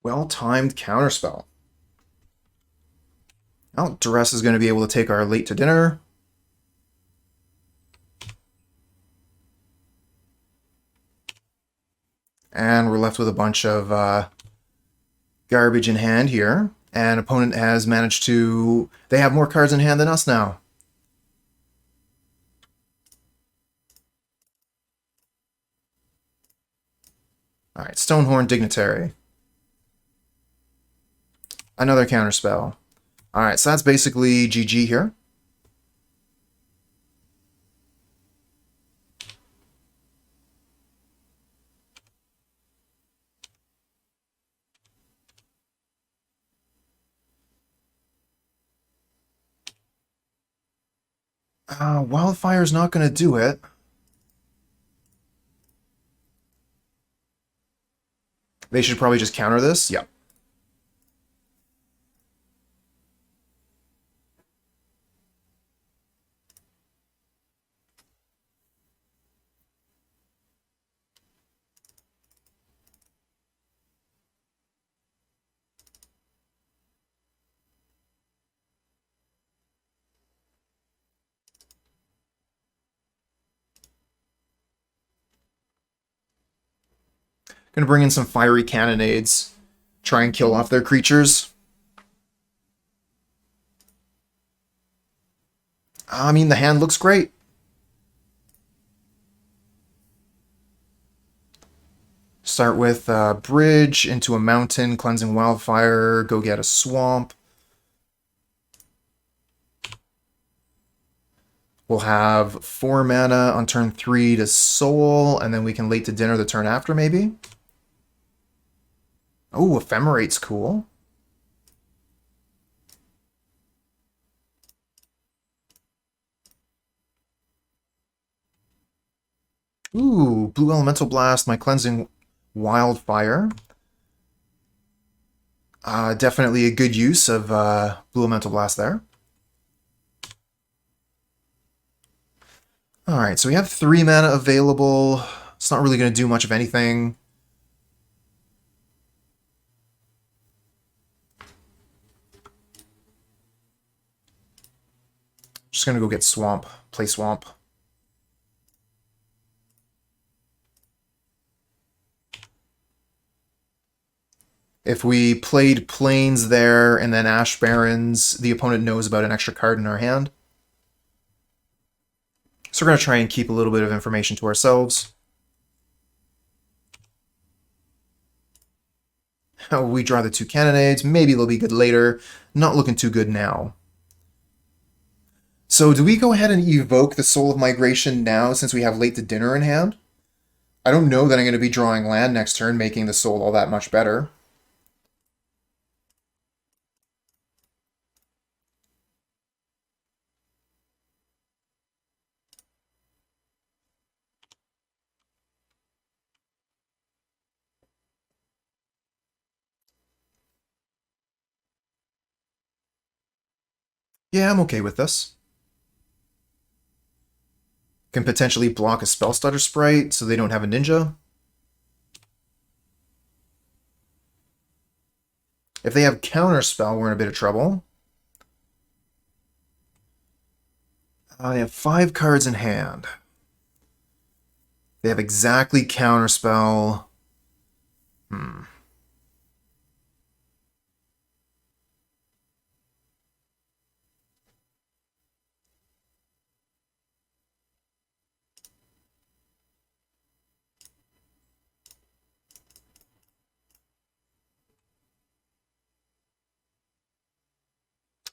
Well-timed counterspell. Now, Duress is going to be able to take our Late to Dinner. And we're left with a bunch of garbage in hand here. And opponent has managed to... They have more cards in hand than us now. Alright, Stonehorn Dignitary. Another counterspell. Alright, so that's basically GG here. Wildfire's not going to do it. They should probably just counter this. Yep. Gonna bring in some Fiery Cannonades. Try and kill off their creatures. I mean, the hand looks great. Start with Bridge into a mountain, Cleansing Wildfire, go get a swamp. We'll have 4 mana on turn 3 to Soul, and then we can Late to Dinner the turn after, maybe. Oh, Ephemerate's cool. Ooh, Blue Elemental Blast, my Cleansing Wildfire. Definitely a good use of Blue Elemental Blast there. Alright, so we have 3 mana available. It's not really going to do much of anything. Just gonna go get Swamp. Play Swamp. If we played Plains there and then Ash Barrens, the opponent knows about an extra card in our hand. So we're going to try and keep a little bit of information to ourselves. We draw the 2 Cannonades. Maybe they'll be good later. Not looking too good now. So do we go ahead and evoke the Soul of Migration now since we have Late to Dinner in hand? I don't know that I'm going to be drawing land next turn, making the Soul all that much better. Yeah, I'm okay with this. Can potentially block a Spell Stutter Sprite so they don't have a Ninja. If they have Counterspell, we're in a bit of trouble. They have 5 cards in hand. They have exactly Counterspell.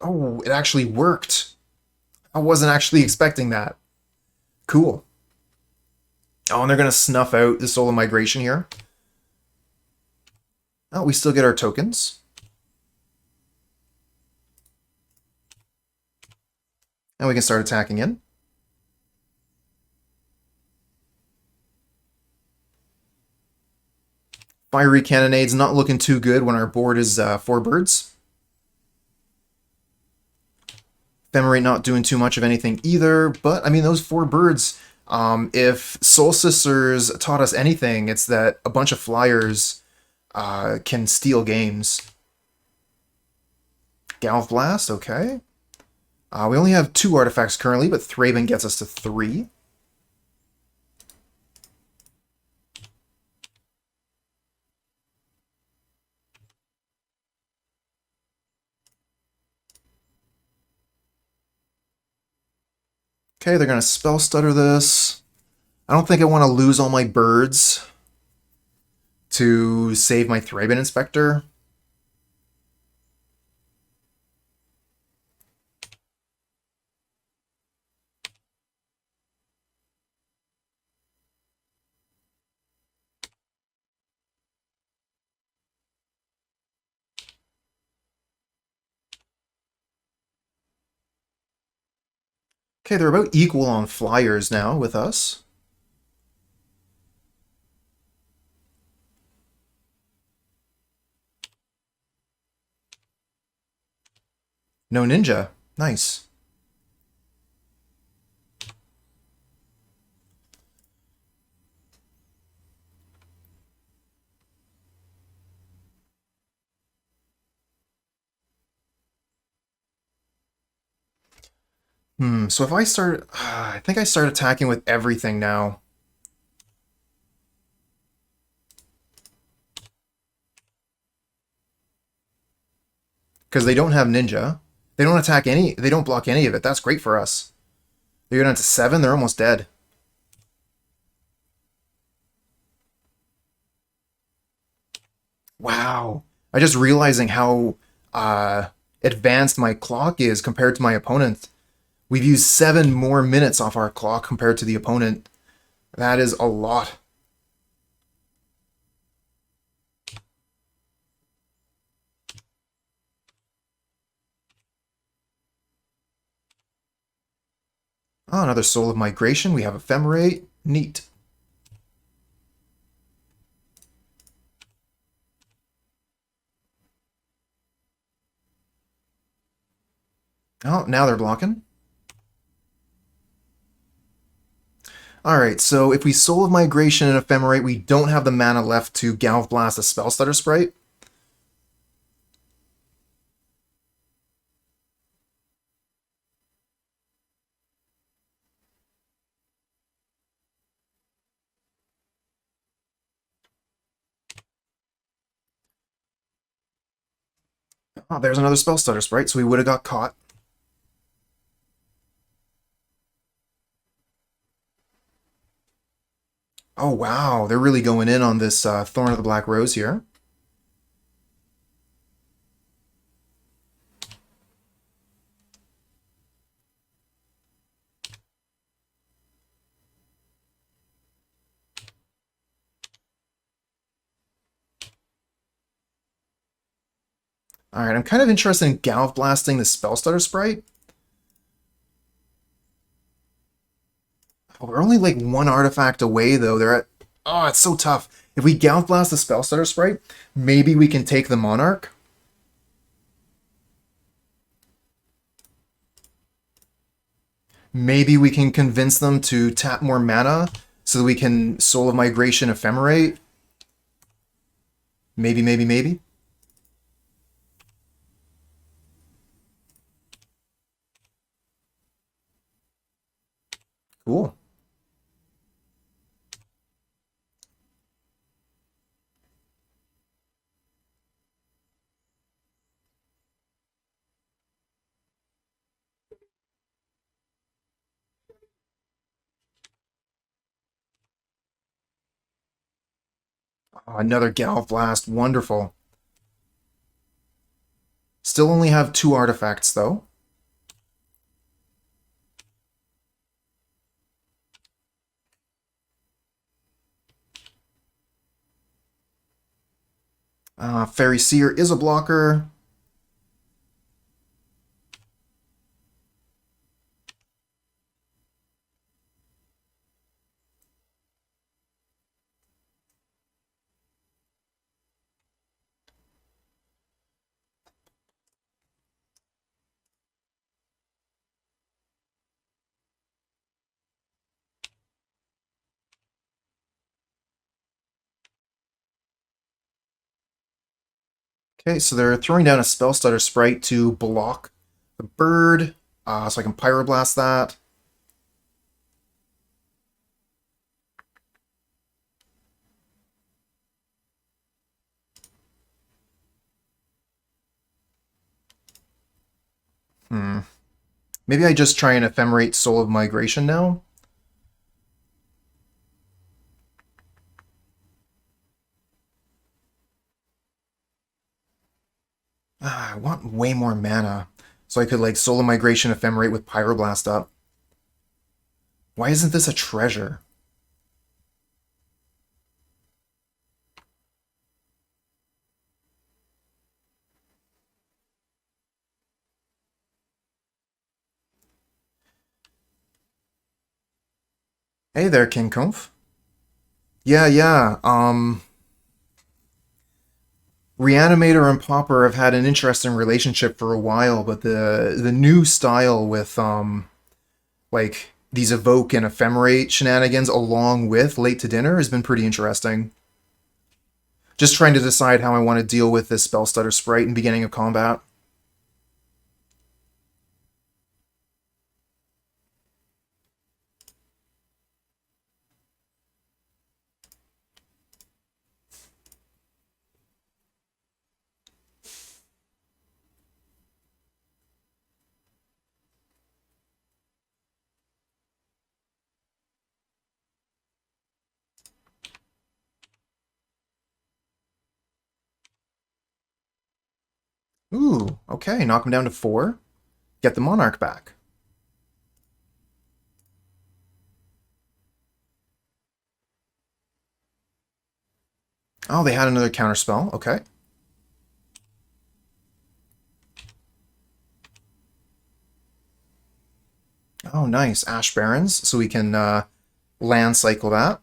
Oh, it actually worked. I wasn't actually expecting that. Cool. Oh, and they're going to snuff out the Soul of Migration here. Oh, we still get our tokens. And we can start attacking in. Fiery Cannonade's not looking too good when our board is 4 birds. Ephemerate not doing too much of anything either, but I mean, those 4 birds, if Soul Sisters taught us anything, it's that a bunch of flyers can steal games. Galvanic Blast, okay. We only have 2 artifacts currently, but Thraben gets us to 3. Okay, they're going to Spell Stutter this. I don't think I want to lose all my birds to save my Thraben Inspector. Okay, they're about equal on flyers now with us. No Ninja. Nice. So if I start... I think I start attacking with everything now. Because they don't have Ninja. They don't attack any... They don't block any of it. That's great for us. They're down to 7. They're almost dead. Wow. I just realizing how advanced my clock is compared to my opponent. We've used 7 more minutes off our clock compared to the opponent. That is a lot. Oh, another Soul of Migration. We have Ephemerate. Neat. Oh, now they're blocking. Alright, so if we Soul of Migration and Ephemerate, we don't have the mana left to Galvanic Blast a Spell Stutter Sprite. Oh, there's another spell stutter sprite, so we would have got caught. Oh, wow. They're really going in on this Thorn of the Black Rose here. Alright, I'm kind of interested in Galv Blasting the Spell Stutter Sprite. Oh, we're only like one artifact away, though. They're at... Oh, it's so tough. If we Galv Blast the Spell Stutter Sprite, maybe we can take the Monarch. Maybe we can convince them to tap more mana so that we can Soul of Migration Ephemerate. Maybe, maybe, maybe. Cool. Oh, another Galv Blast. Wonderful. Still only have 2 artifacts, though. Fairy Seer is a blocker. Okay, so they're throwing down a Spell Stutter Sprite to block the bird, so I can Pyroblast that. Maybe I just try and Ephemerate Soul of Migration now. I want way more mana. So I could like Soul of Migration Ephemerate with Pyroblast up. Why isn't this a treasure? Hey there, King Kumph. Yeah. Reanimator and Pauper have had an interesting relationship for a while, but the new style with like these evoke and ephemerate shenanigans along with Late to Dinner has been pretty interesting. Just trying to decide how I want to deal with this Spell Stutter Sprite in beginning of combat. Ooh, okay, knock him down to 4. Get the Monarch back. Oh, they had another counterspell. Okay. Oh, nice. Ash Barrens, so we can land cycle that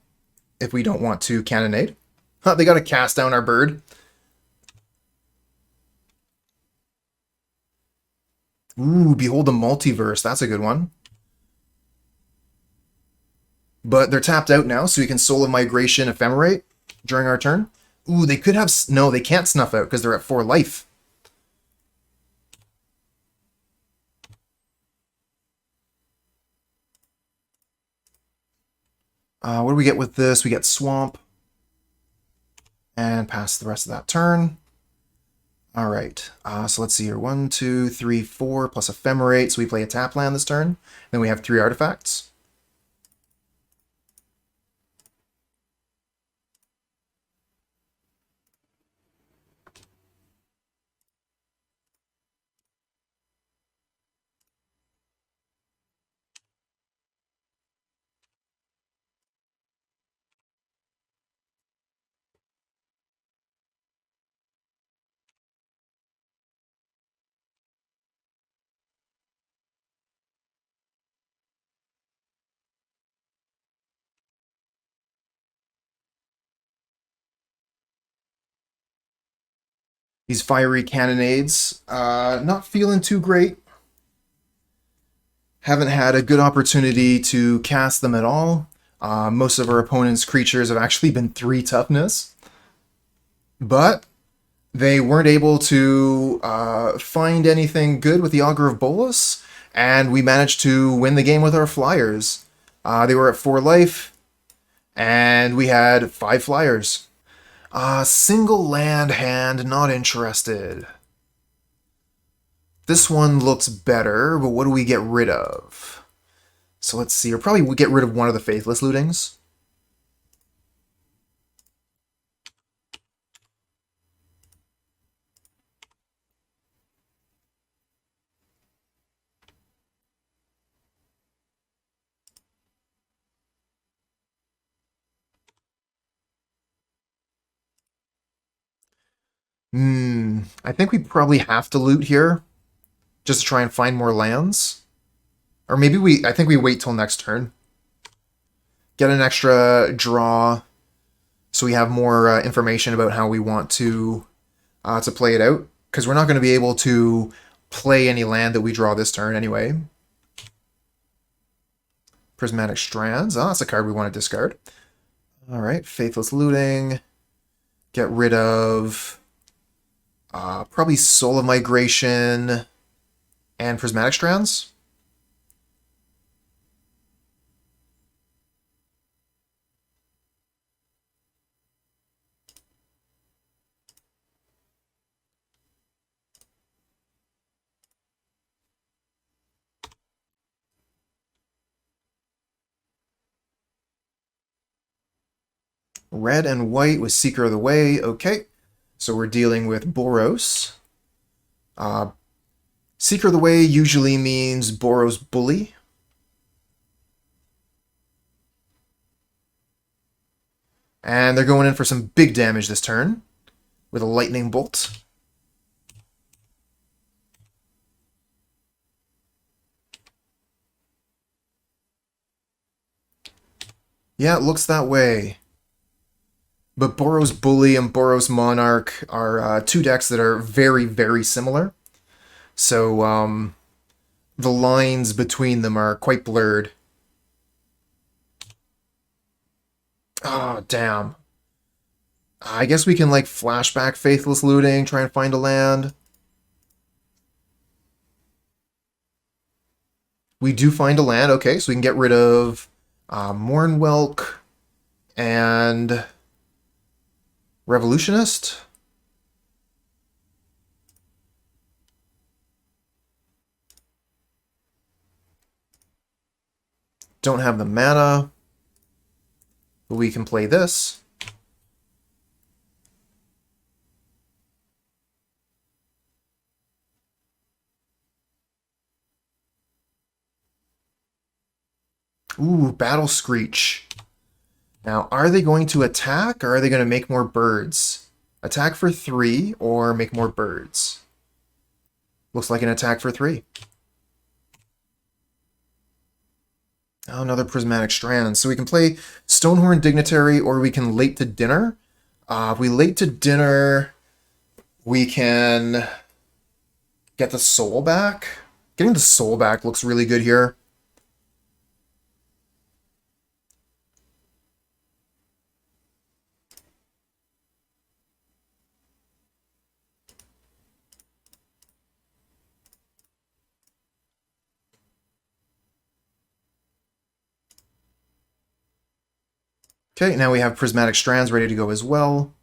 if we don't want to Cannonade. Huh, they got to cast down our bird. Ooh, Behold the Multiverse. That's a good one. But they're tapped out now, so we can Soul of Migration Ephemerate during our turn. Ooh, they could have... No, they can't snuff out because they're at 4 life. What do we get with this? We get Swamp. And pass the rest of that turn. All right, so let's see here. 1, 2, 3, 4 plus Ephemerate. So we play a tap land this turn. Then we have 3 artifacts. These Fiery Cannonades, not feeling too great. Haven't had a good opportunity to cast them at all. Most of our opponent's creatures have actually been 3 toughness. But they weren't able to find anything good with the Augur of Boros, and we managed to win the game with our flyers. They were at 4 life, and we had 5 flyers. Single land hand, not interested. This one looks better, but what do we get rid of? So let's see, we'll probably get rid of one of the Faithless Lootings. I think we probably have to loot here, just to try and find more lands. Or maybe I think we wait till next turn. Get an extra draw, so we have more information about how we want to play it out. Because we're not going to be able to play any land that we draw this turn anyway. Prismatic Strands. Oh, that's a card we want to discard. Alright, Faithless Looting. Get rid of probably Soul of Migration and Prismatic Strands. Red and white with Seeker of the Way. Okay, so we're dealing with Boros. Seeker of the Way usually means Boros Bully. And they're going in for some big damage this turn with a Lightning Bolt. Yeah, it looks that way. But Boros Bully and Boros Monarch are 2 decks that are very, very similar. So the lines between them are quite blurred. Oh, damn. I guess we can, like, flashback Faithless Looting, try and find a land. We do find a land, okay, so we can get rid of Mournwhelk and Revolutionist. Don't have the mana, but we can play this. Ooh, Battle Screech. Now, are they going to attack, or are they going to make more birds? Attack for 3, or make more birds? Looks like an attack for 3. Oh, another Prismatic Strands. So we can play Stonehorn Dignitary, or we can Late to Dinner. If we Late to Dinner, we can get the soul back. Getting the soul back looks really good here. Okay, now we have Prismatic Strands ready to go as well.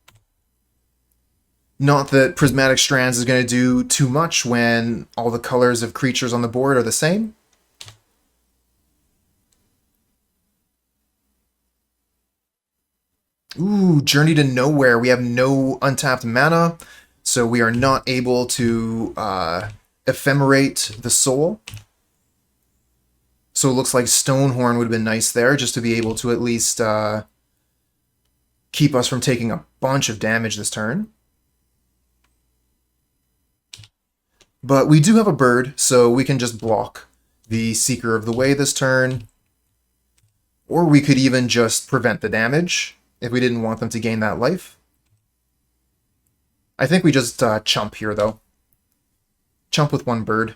Not that Prismatic Strands is going to do too much when all the colors of creatures on the board are the same. Ooh, Journey to Nowhere. We have no untapped mana, so we are not able to ephemerate the soul. So it looks like Stonehorn would have been nice there, just to be able to at least keep us from taking a bunch of damage this turn. But we do have a bird, so we can just block the Seeker of the Way this turn. Or we could even just prevent the damage if we didn't want them to gain that life. I think we just chump here, though. Chump with one bird.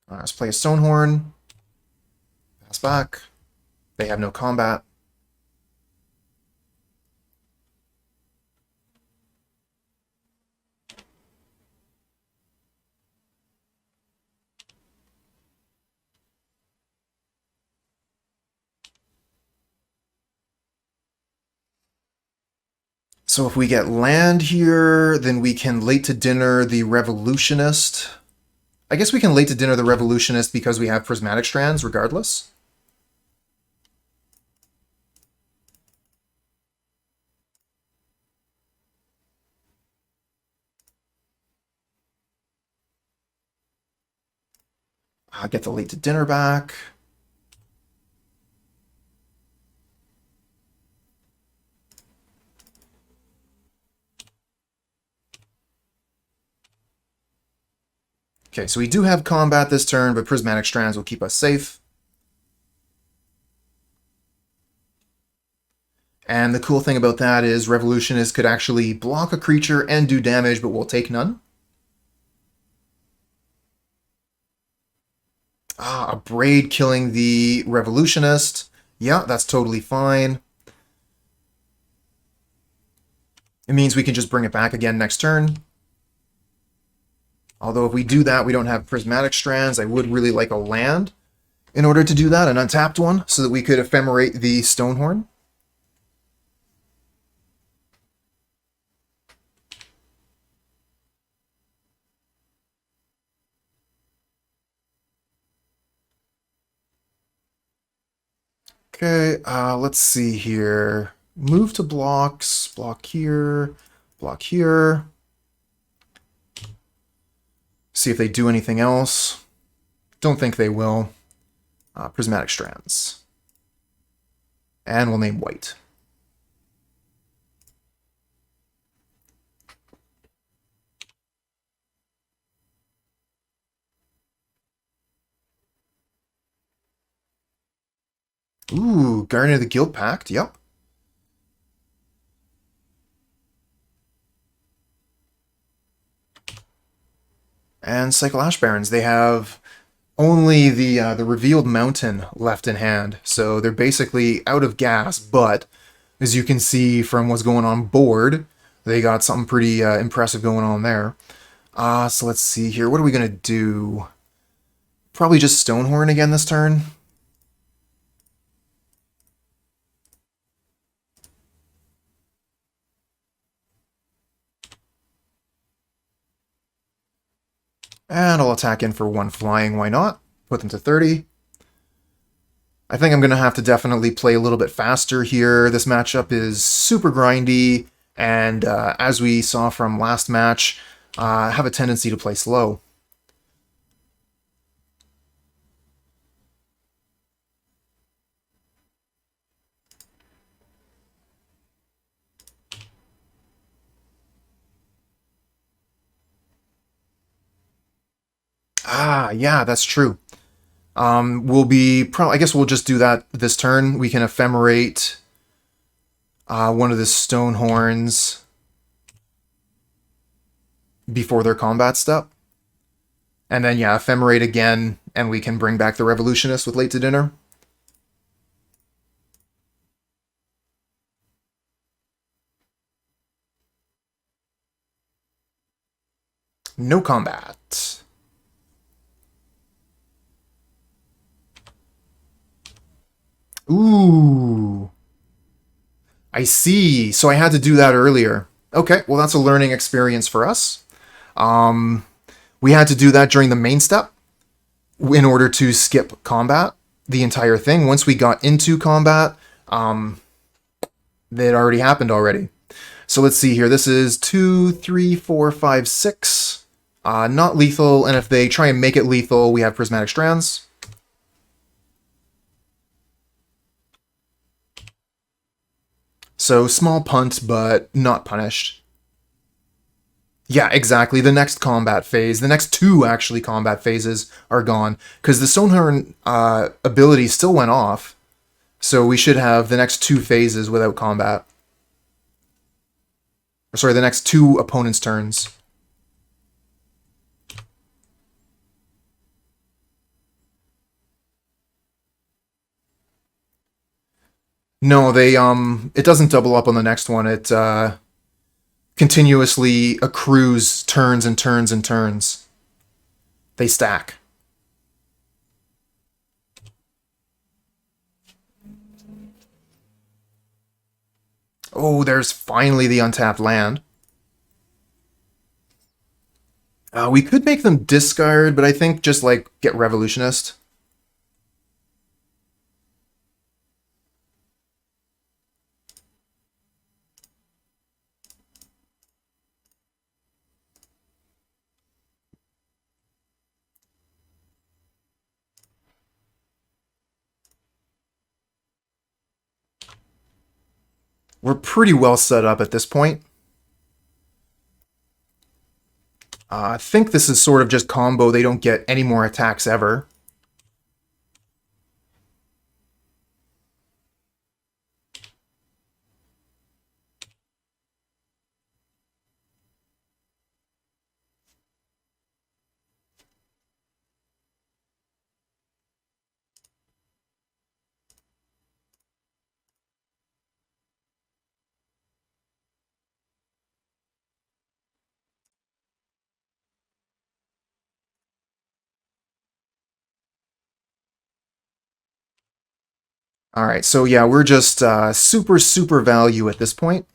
Let's play a Stonehorn. Pass back. They have no combat. So if we get land here, then we can late to dinner the Revolutionist. I guess we can late to dinner the Revolutionist because we have Prismatic Strands regardless. I'll get the late to dinner back. Okay, so we do have combat this turn, but Prismatic Strands will keep us safe. And the cool thing about that is Revolutionist could actually block a creature and do damage, but will take none. A Braid killing the Revolutionist. Yeah, that's totally fine. It means we can just bring it back again next turn. Although if we do that, we don't have Prismatic Strands. I would really like a land in order to do that, an untapped one, so that we could ephemerate the Stonehorn. Okay, let's see here. Move to blocks, block here, block here. See if they do anything else. Don't think they will. Prismatic Strands. And we'll name white. Ooh, Guardian of the Guild Pact, yep. And Cycle Ash Barrens, they have only the revealed mountain left in hand, so they're basically out of gas, but as you can see from what's going on board, they got something pretty impressive going on there. So let's see here, what are we going to do? Probably just Stonehorn again this turn. And I'll attack in for one flying, why not? Put them to 30. I think I'm going to have to definitely play a little bit faster here. This matchup is super grindy, and as we saw from last match, have a tendency to play slow. Yeah, that's true. I guess we'll just do that this turn. We can ephemerate one of the Stonehorns before their combat step. And then, yeah, Ephemerate again, and we can bring back the Revolutionist with late to dinner. No combat. Ooh. I see. So I had to do that earlier. Okay, well that's a learning experience for us. We had to do that during the main step in order to skip combat, the entire thing. Once we got into combat, it already happened already. So let's see here. This is 2, 3, 4, 5, 6. Not lethal, and if they try and make it lethal, we have Prismatic Strands. So small punt, but not punished. Yeah, exactly. The next combat phase, the next two actually combat phases are gone because the Stonehorn ability still went off. So we should have the next two phases without combat. Or sorry, the next two opponents' turns. No, they it doesn't double up on the next one. It continuously accrues turns and turns and turns. They stack. Oh, there's finally the untapped land. We could make them discard, but I think just like get Revolutionist. We're pretty well set up at this point. I think this is sort of just combo. They don't get any more attacks ever. All right, so yeah, we're just super, super value at this point.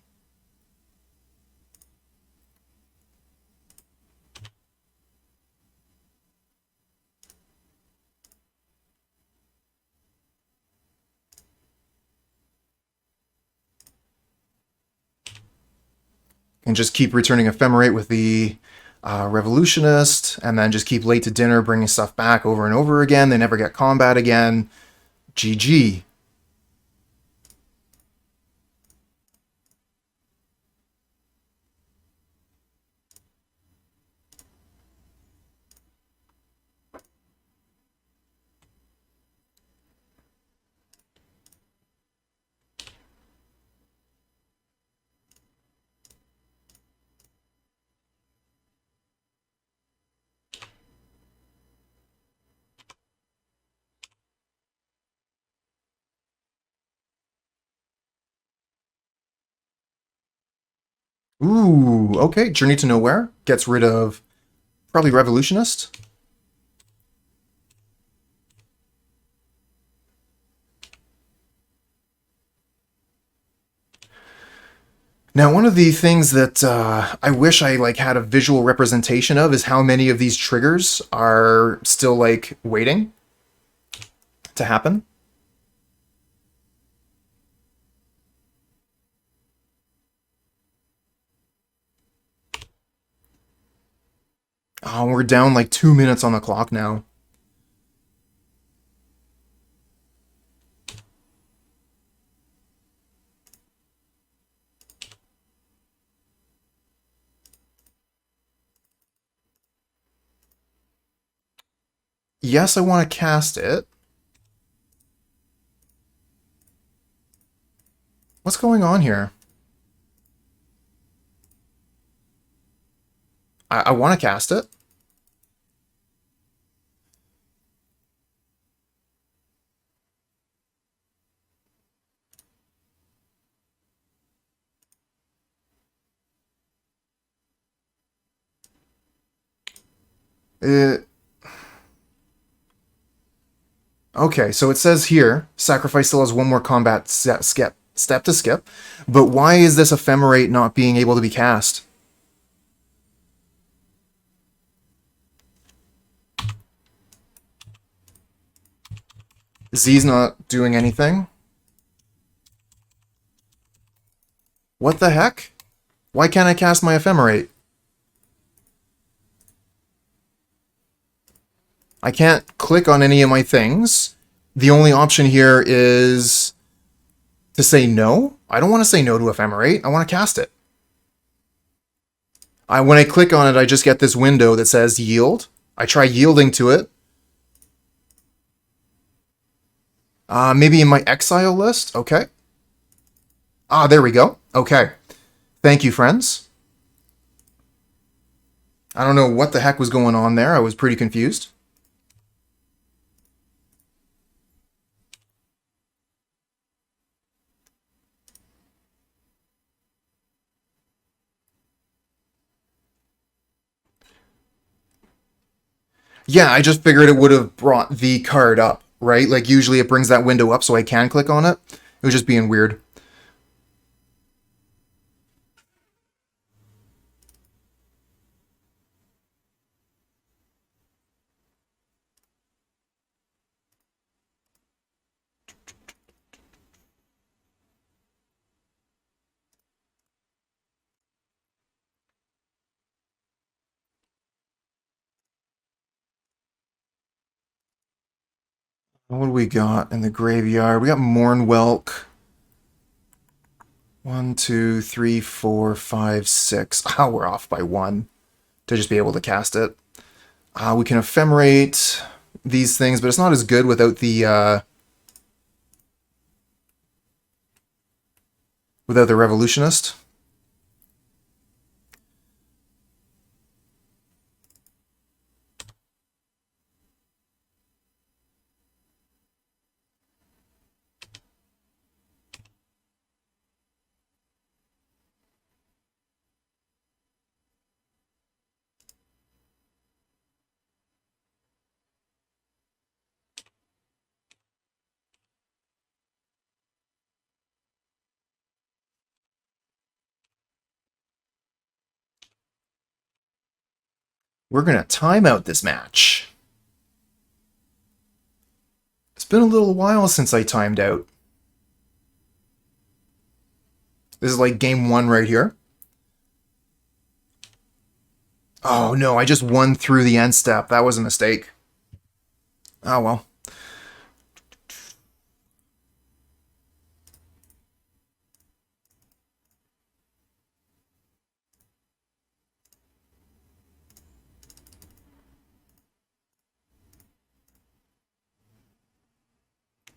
And just keep returning Ephemerate with the Revolutionist, and then just keep late to dinner bringing stuff back over and over again. They never get combat again. GG. Ooh, okay. Journey to Nowhere gets rid of probably Revolutionist. Now, one of the things that I wish I like had a visual representation of is how many of these triggers are still like waiting to happen. Oh, we're down like 2 minutes on the clock now. Yes, I want to cast it. What's going on here? I want to cast it. Okay, so it says here, sacrifice still has one more combat step to skip, but why is this Ephemerate not being able to be cast? Z's not doing anything? What the heck? Why can't I cast my Ephemerate? I can't click on any of my things. The only option here is to say no. I don't want to say no to Ephemerate. I want to cast it. When I click on it, I just get this window that says yield. I try yielding to it. Maybe in my exile list? Okay. There we go. Okay. Thank you, friends. I don't know what the heck was going on there. I was pretty confused. Yeah, I just figured it would have brought the card up, right? Like, usually it brings that window up so I can click on it. It was just being weird. What do we got in the graveyard? We got Mournwhelk. 1, 2, 3, 4, 5, 6. Oh, we're off by 1 to just be able to cast it. We can Ephemerate these things, but it's not as good without the Revolutionist. We're going to time out this match. It's been a little while since I timed out. This is like game 1 right here. Oh no, I just won through the end step. That was a mistake. Oh well.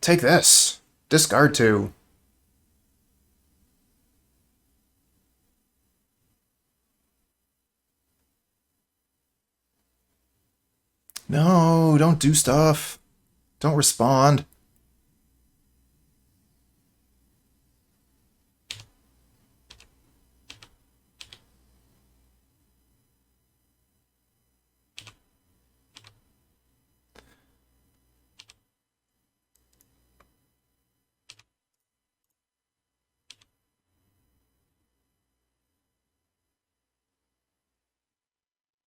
Take this. Discard 2. No, don't do stuff. Don't respond.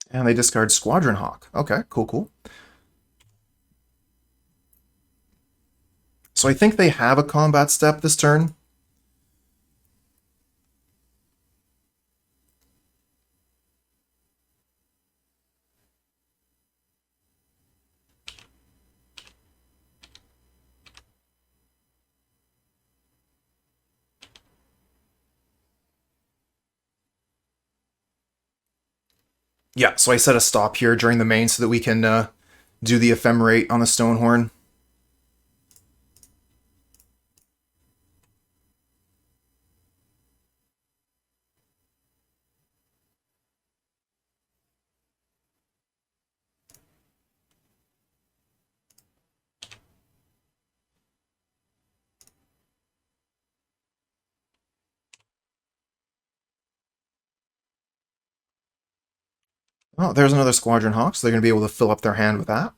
And they discard Squadron Hawk. Okay, cool, cool. So I think they have a combat step this turn. Yeah, so I set a stop here during the main so that we can do the Ephemerate on the Stonehorn. Oh, there's another Squadron Hawk, so they're going to be able to fill up their hand with that.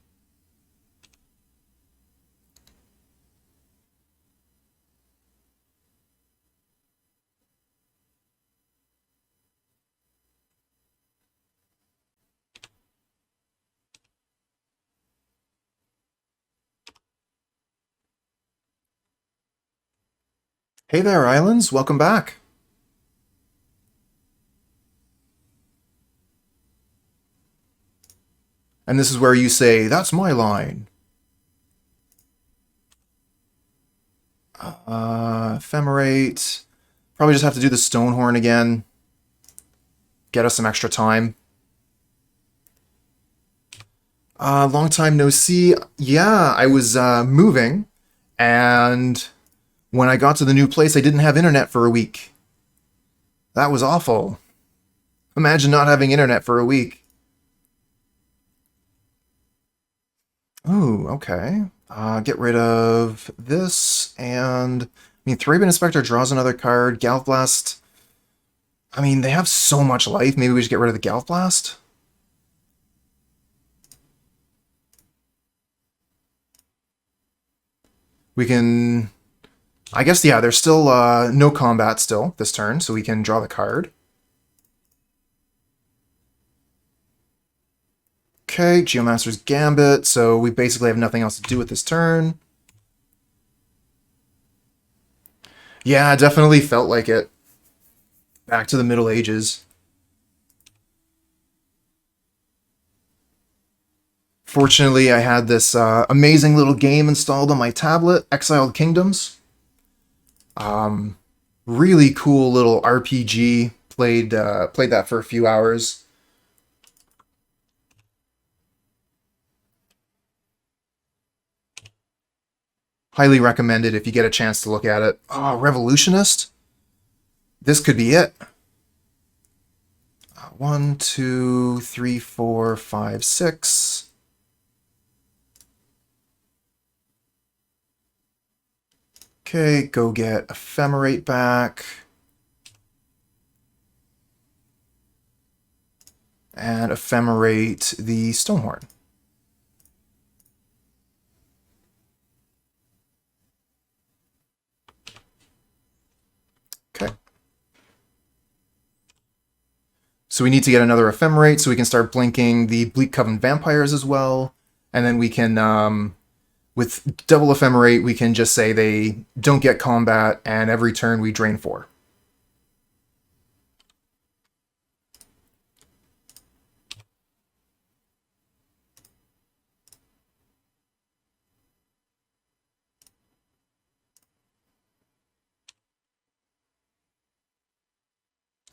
Hey there, Islands. Welcome back. And this is where you say, that's my line. Ephemerate. Probably just have to do the Stonehorn again. Get us some extra time. Long time no see. Yeah, I was moving, and when I got to the new place, I didn't have internet for a week. That was awful. Imagine not having internet for a week. Ooh, okay. Get rid of this, and... I mean, Thraben Inspector draws another card. Galvanic Blast... I mean, they have so much life. Maybe we should get rid of the Galvanic Blast? We can... I guess, yeah, there's still no combat still this turn, so we can draw the card. Okay, Geomancer's Gambit, so we basically have nothing else to do with this turn. Yeah, definitely felt like it. Back to the Middle Ages. Fortunately, I had this amazing little game installed on my tablet, Exiled Kingdoms. Really cool little RPG. Played that for a few hours. Highly recommended if you get a chance to look at it. Oh, Revolutionist? This could be it. 1, 2, 3, 4, 5, 6. Okay, go get Ephemerate back. And Ephemerate the Stonehorn. Okay. So we need to get another Ephemerate so we can start blinking the Bleak Coven vampires as well. And then we can, with double Ephemerate, we can just say they don't get combat, and every turn we drain 4.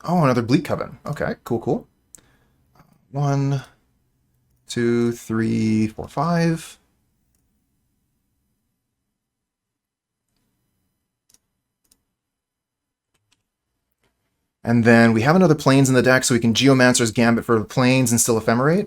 Oh, another Bleak Coven. Okay, cool, cool. 1, 2, 3, 4, 5. And then we have another Plains in the deck, so we can Geomancer's Gambit for the Plains and still Ephemerate.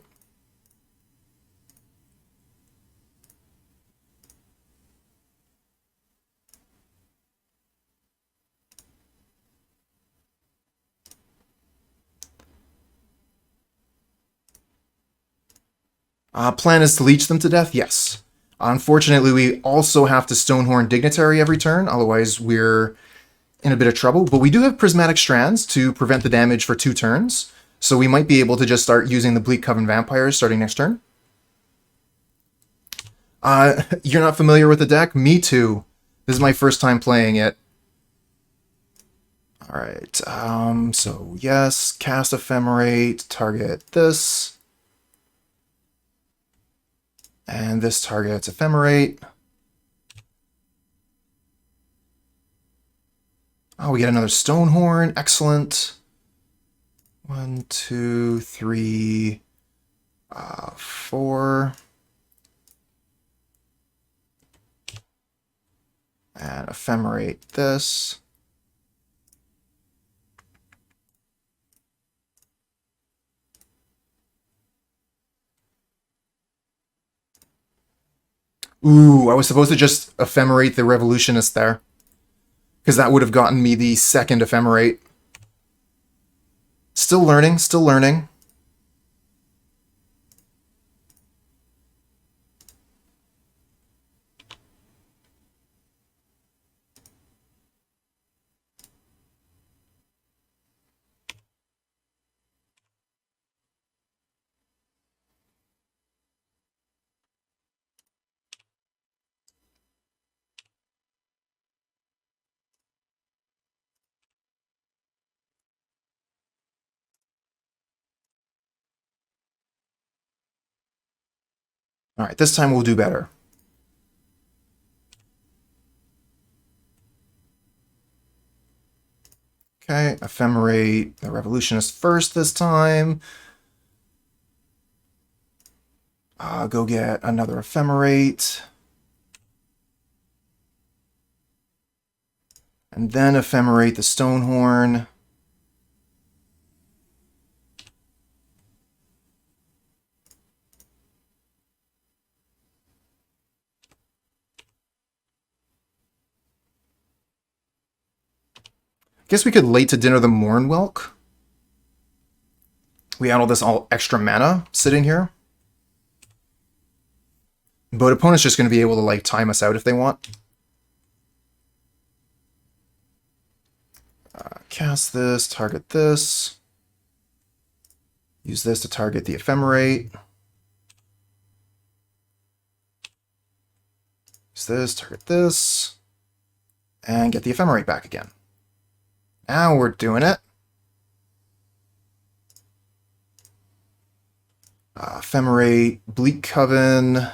Plan is to leech them to death? Yes. Unfortunately, we also have to Stonehorn Dignitary every turn, otherwise we're in a bit of trouble. But we do have Prismatic Strands to prevent the damage for 2 turns, so we might be able to just start using the Bleak Coven Vampires starting next turn. You're not familiar with the deck? Me too. This is my first time playing it. Alright, so yes, cast Ephemerate, target this. And this targets Ephemerate. Oh, we get another Stonehorn. Excellent. 1, 2, 3, 4. And Ephemerate this. Ooh, I was supposed to just Ephemerate the Revolutionist there, because that would have gotten me the second Ephemerate. Still learning, still learning. All right, this time we'll do better. Okay, Ephemerate the Revolutionist first this time. Go get another Ephemerate. And then Ephemerate the Stonehorn. Guess we could late to dinner the Mournwhelk. We had all this extra mana sitting here. But opponent's just going to be able to like time us out if they want. Cast this, target this. Use this to target the Ephemerate. Use this, target this. And get the Ephemerate back again. Now we're doing it. Ephemerate, Bleak Coven.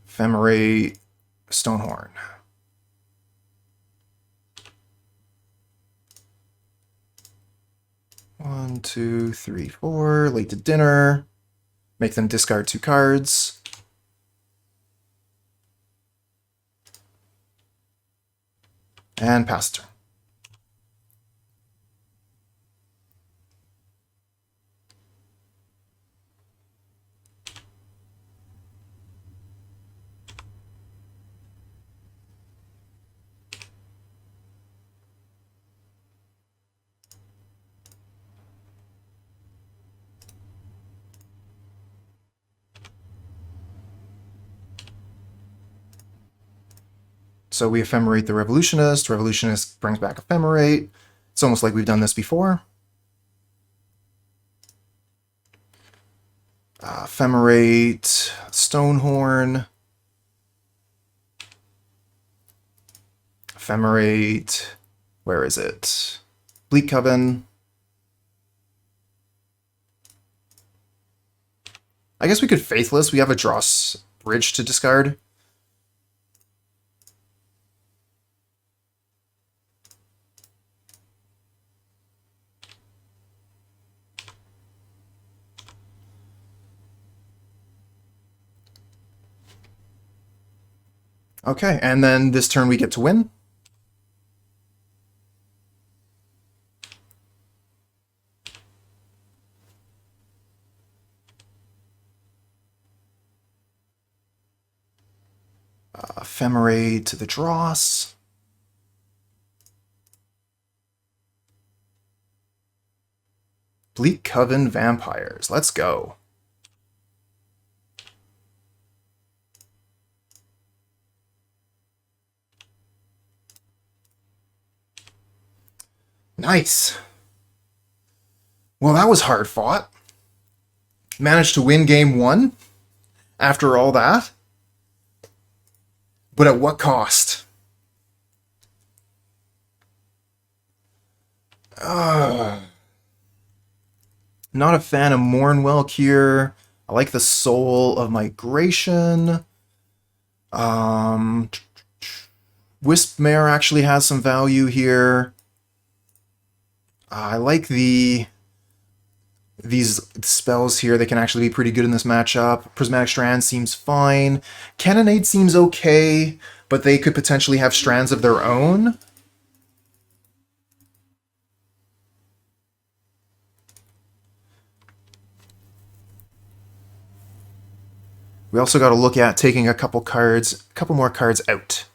Ephemerate, Stonehorn. One, two, three, four. Late to dinner. Make them discard 2 cards. And pass turn. So we Ephemerate the Revolutionist. Revolutionist brings back Ephemerate. It's almost like we've done this before. Ephemerate, Stonehorn. Ephemerate, where is it? Bleak Coven. I guess we could Faithless. We have a Drossforge Bridge to discard. Okay, and then this turn we get to win. Ephemerate to the Dross. Bleak Coven Vampires. Let's go. Nice. Well, that was hard fought. Managed to win game 1 after all that. But at what cost? Not a fan of Mournwhelk here. I like the Soul of Migration. Wispmare actually has some value here. I like these spells here. They can actually be pretty good in this matchup. Prismatic Strands seems fine. Cannonade seems okay, but they could potentially have strands of their own. We also got to look at taking a couple more cards out.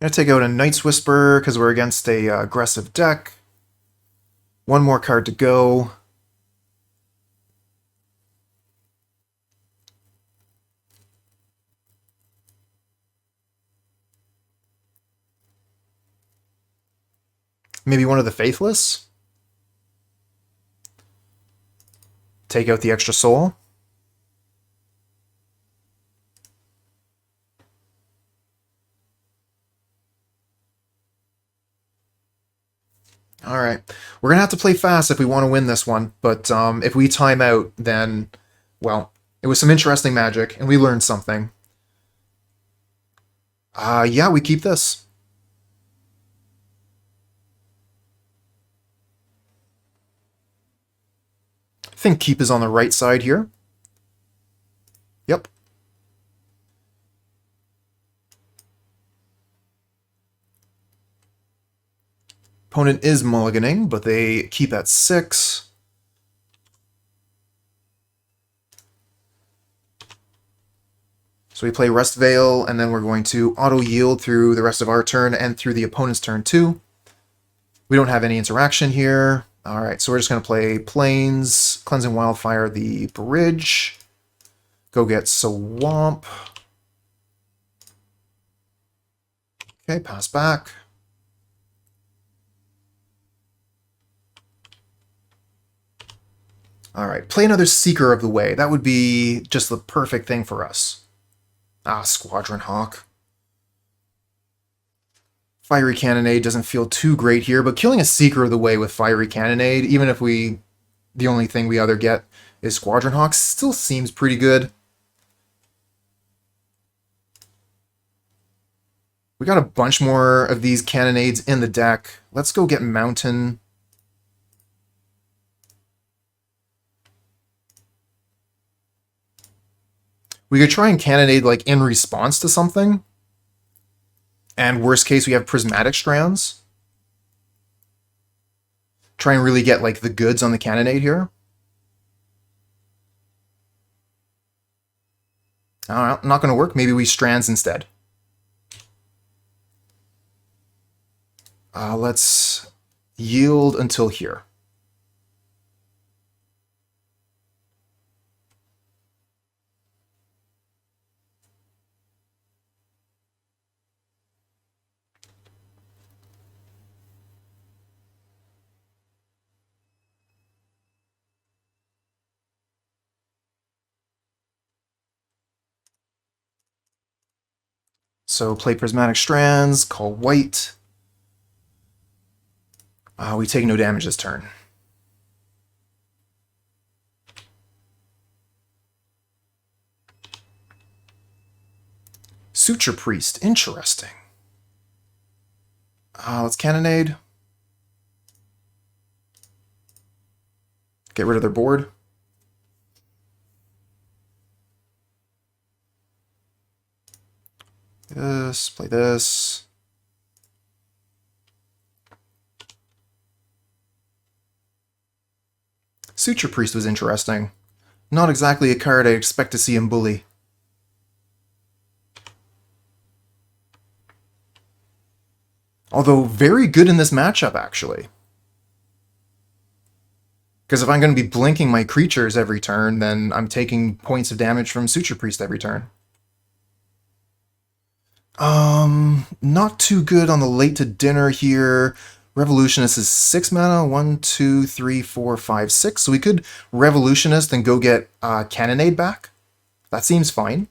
I'm going to take out a Night's Whisper because we're against a aggressive deck. One more card to go. Maybe one of the Faithless? Take out the extra soul. All right, we're gonna have to play fast if we want to win this one. But if we time out, then, well, it was some interesting magic, and we learned something. Yeah, we keep this. I think keep is on the right side here. Yep. Opponent is mulliganing, but they keep at 6. So we play Rustvale, and then we're going to auto-yield through the rest of our turn and through the opponent's turn too. We don't have any interaction here. Alright, so we're just going to play Plains, Cleansing Wildfire, the Bridge. Go get Swamp. Okay, pass back. Alright, play another Seeker of the Way. That would be just the perfect thing for us. Squadron Hawk. Fiery Cannonade doesn't feel too great here, but killing a Seeker of the Way with Fiery Cannonade, even if the only thing we either get is Squadron Hawk, still seems pretty good. We got a bunch more of these Cannonades in the deck. Let's go get Mountain. We could try and Cannonade like in response to something. And worst case, we have Prismatic Strands. Try and really get like the goods on the Cannonade here. Not going to work. Maybe we Strands instead. Let's yield until here. So play Prismatic Strands, call white. We take no damage this turn. Suture Priest, interesting. Let's Cannonade. Get rid of their board. This, play this. Suture Priest was interesting. Not exactly a card I'd expect to see him bully. Although very good in this matchup, actually. Because if I'm going to be blinking my creatures every turn, then I'm taking points of damage from Suture Priest every turn. Not too good on the late to dinner here. Revolutionist is 6 mana. 1, 2, 3, 4, 5, 6. So we could Revolutionist and go get Cannonade back. That seems fine.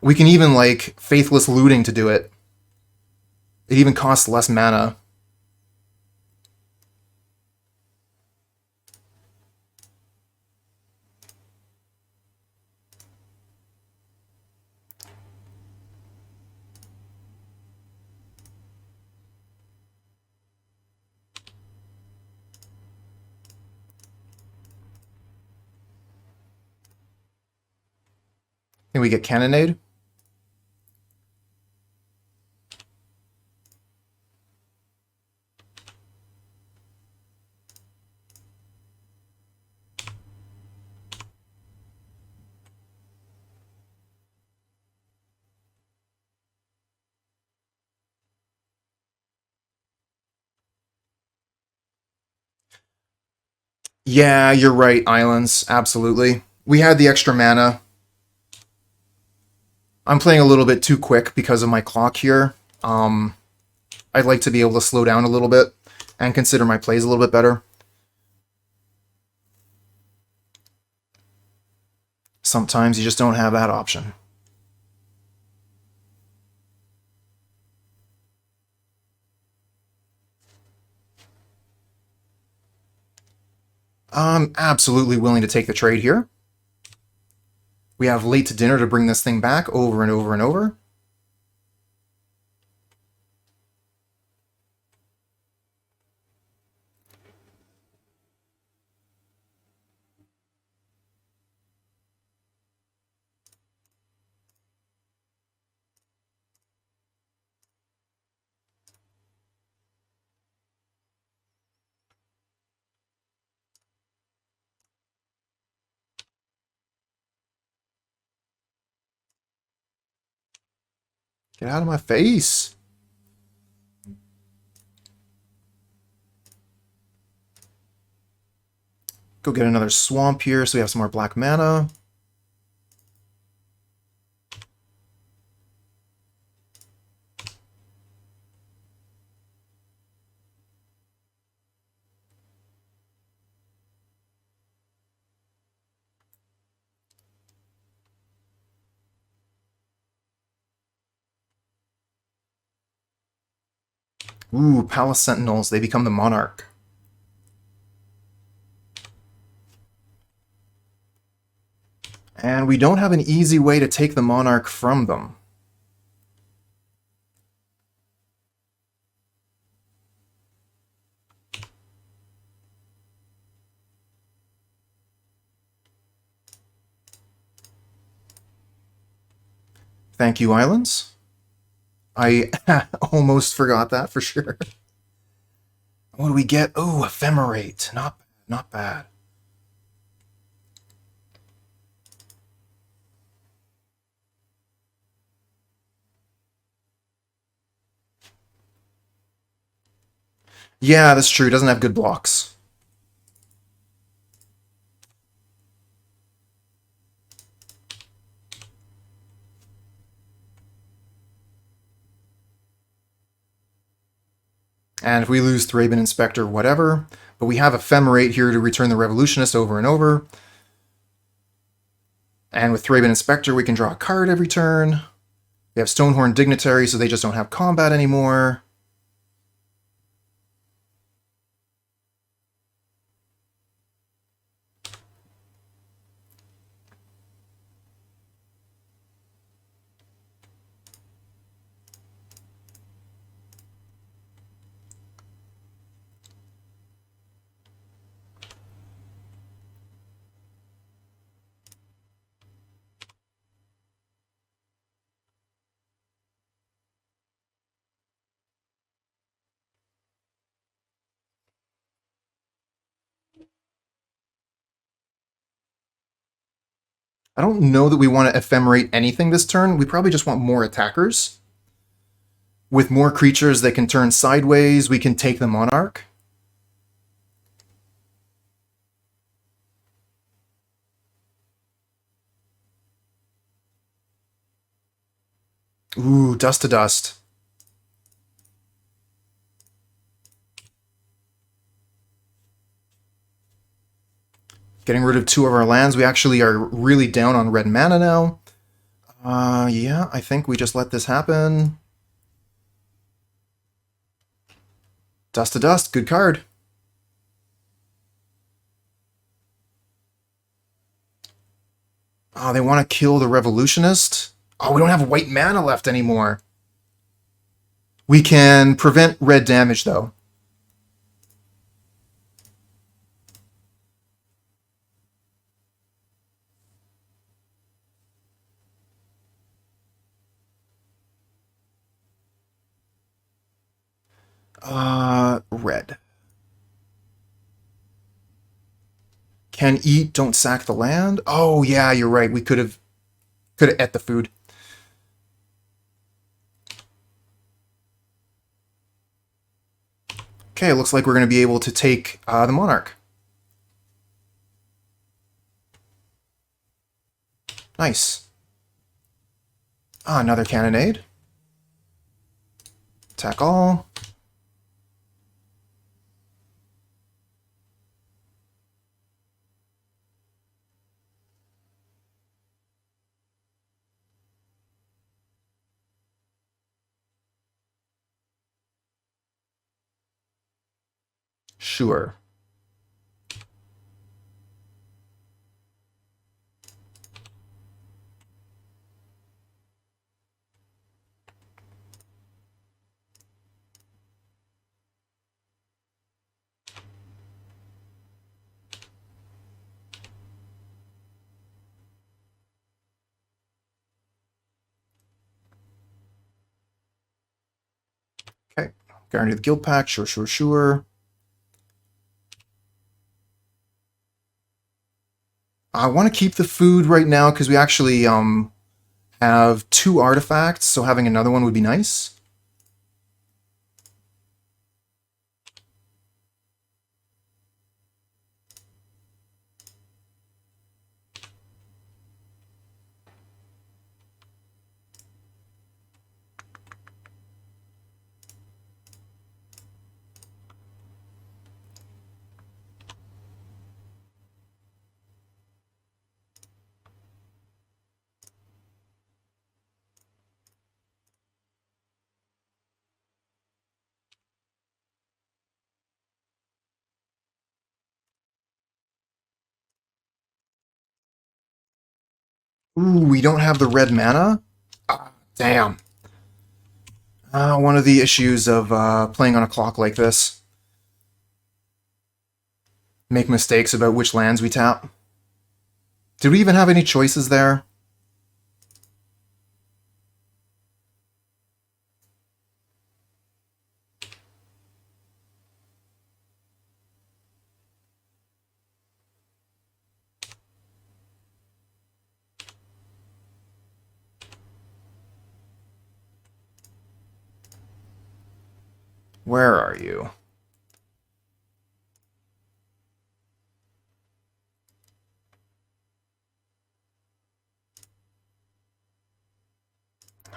We can even, like, Faithless Looting to do it. It even costs less mana. Can we get Cannonade? Yeah, you're right, Islands. Absolutely. We had the extra mana. I'm playing a little bit too quick because of my clock here. I'd like to be able to slow down a little bit and consider my plays a little bit better. Sometimes you just don't have that option. I'm absolutely willing to take the trade here. We have late to dinner to bring this thing back over and over and over. Get out of my face. Go get another swamp here so we have some more black mana. Ooh, Palace Sentinels. They become the Monarch. And we don't have an easy way to take the Monarch from them. Thank you, Islands. I almost forgot that for sure. What do we get? Oh, Ephemerate. Not bad. Yeah, that's true. It doesn't have good blocks. And if we lose Thraben Inspector, whatever. But we have Ephemerate here to return the Revolutionist over and over. And with Thraben Inspector, we can draw a card every turn. We have Stonehorn Dignitary, so they just don't have combat anymore. I don't know that we want to Ephemerate anything this turn. We probably just want more attackers. With more creatures that can turn sideways, we can take the Monarch. Ooh, Dust to Dust. Getting rid of 2 of our lands. We actually are really down on red mana now. Yeah, I think we just let this happen. Dust to Dust, good card. Oh, they want to kill the Revolutionist? Oh, we don't have white mana left anymore. We can prevent red damage, though. Red. Can eat, don't sack the land. Oh, yeah, you're right. We could have ate the food. Okay, it looks like we're going to be able to take the Monarch. Nice. Another Cannonade. Attack all. Chewer. Okay, Guardian of the Guild Pack, sure. I want to keep the food right now because we actually have 2 artifacts, so having another one would be nice. Ooh, we don't have the red mana? Ah, damn. One of the issues of playing on a clock like this. Make mistakes about which lands we tap. Did we even have any choices there? Where are you?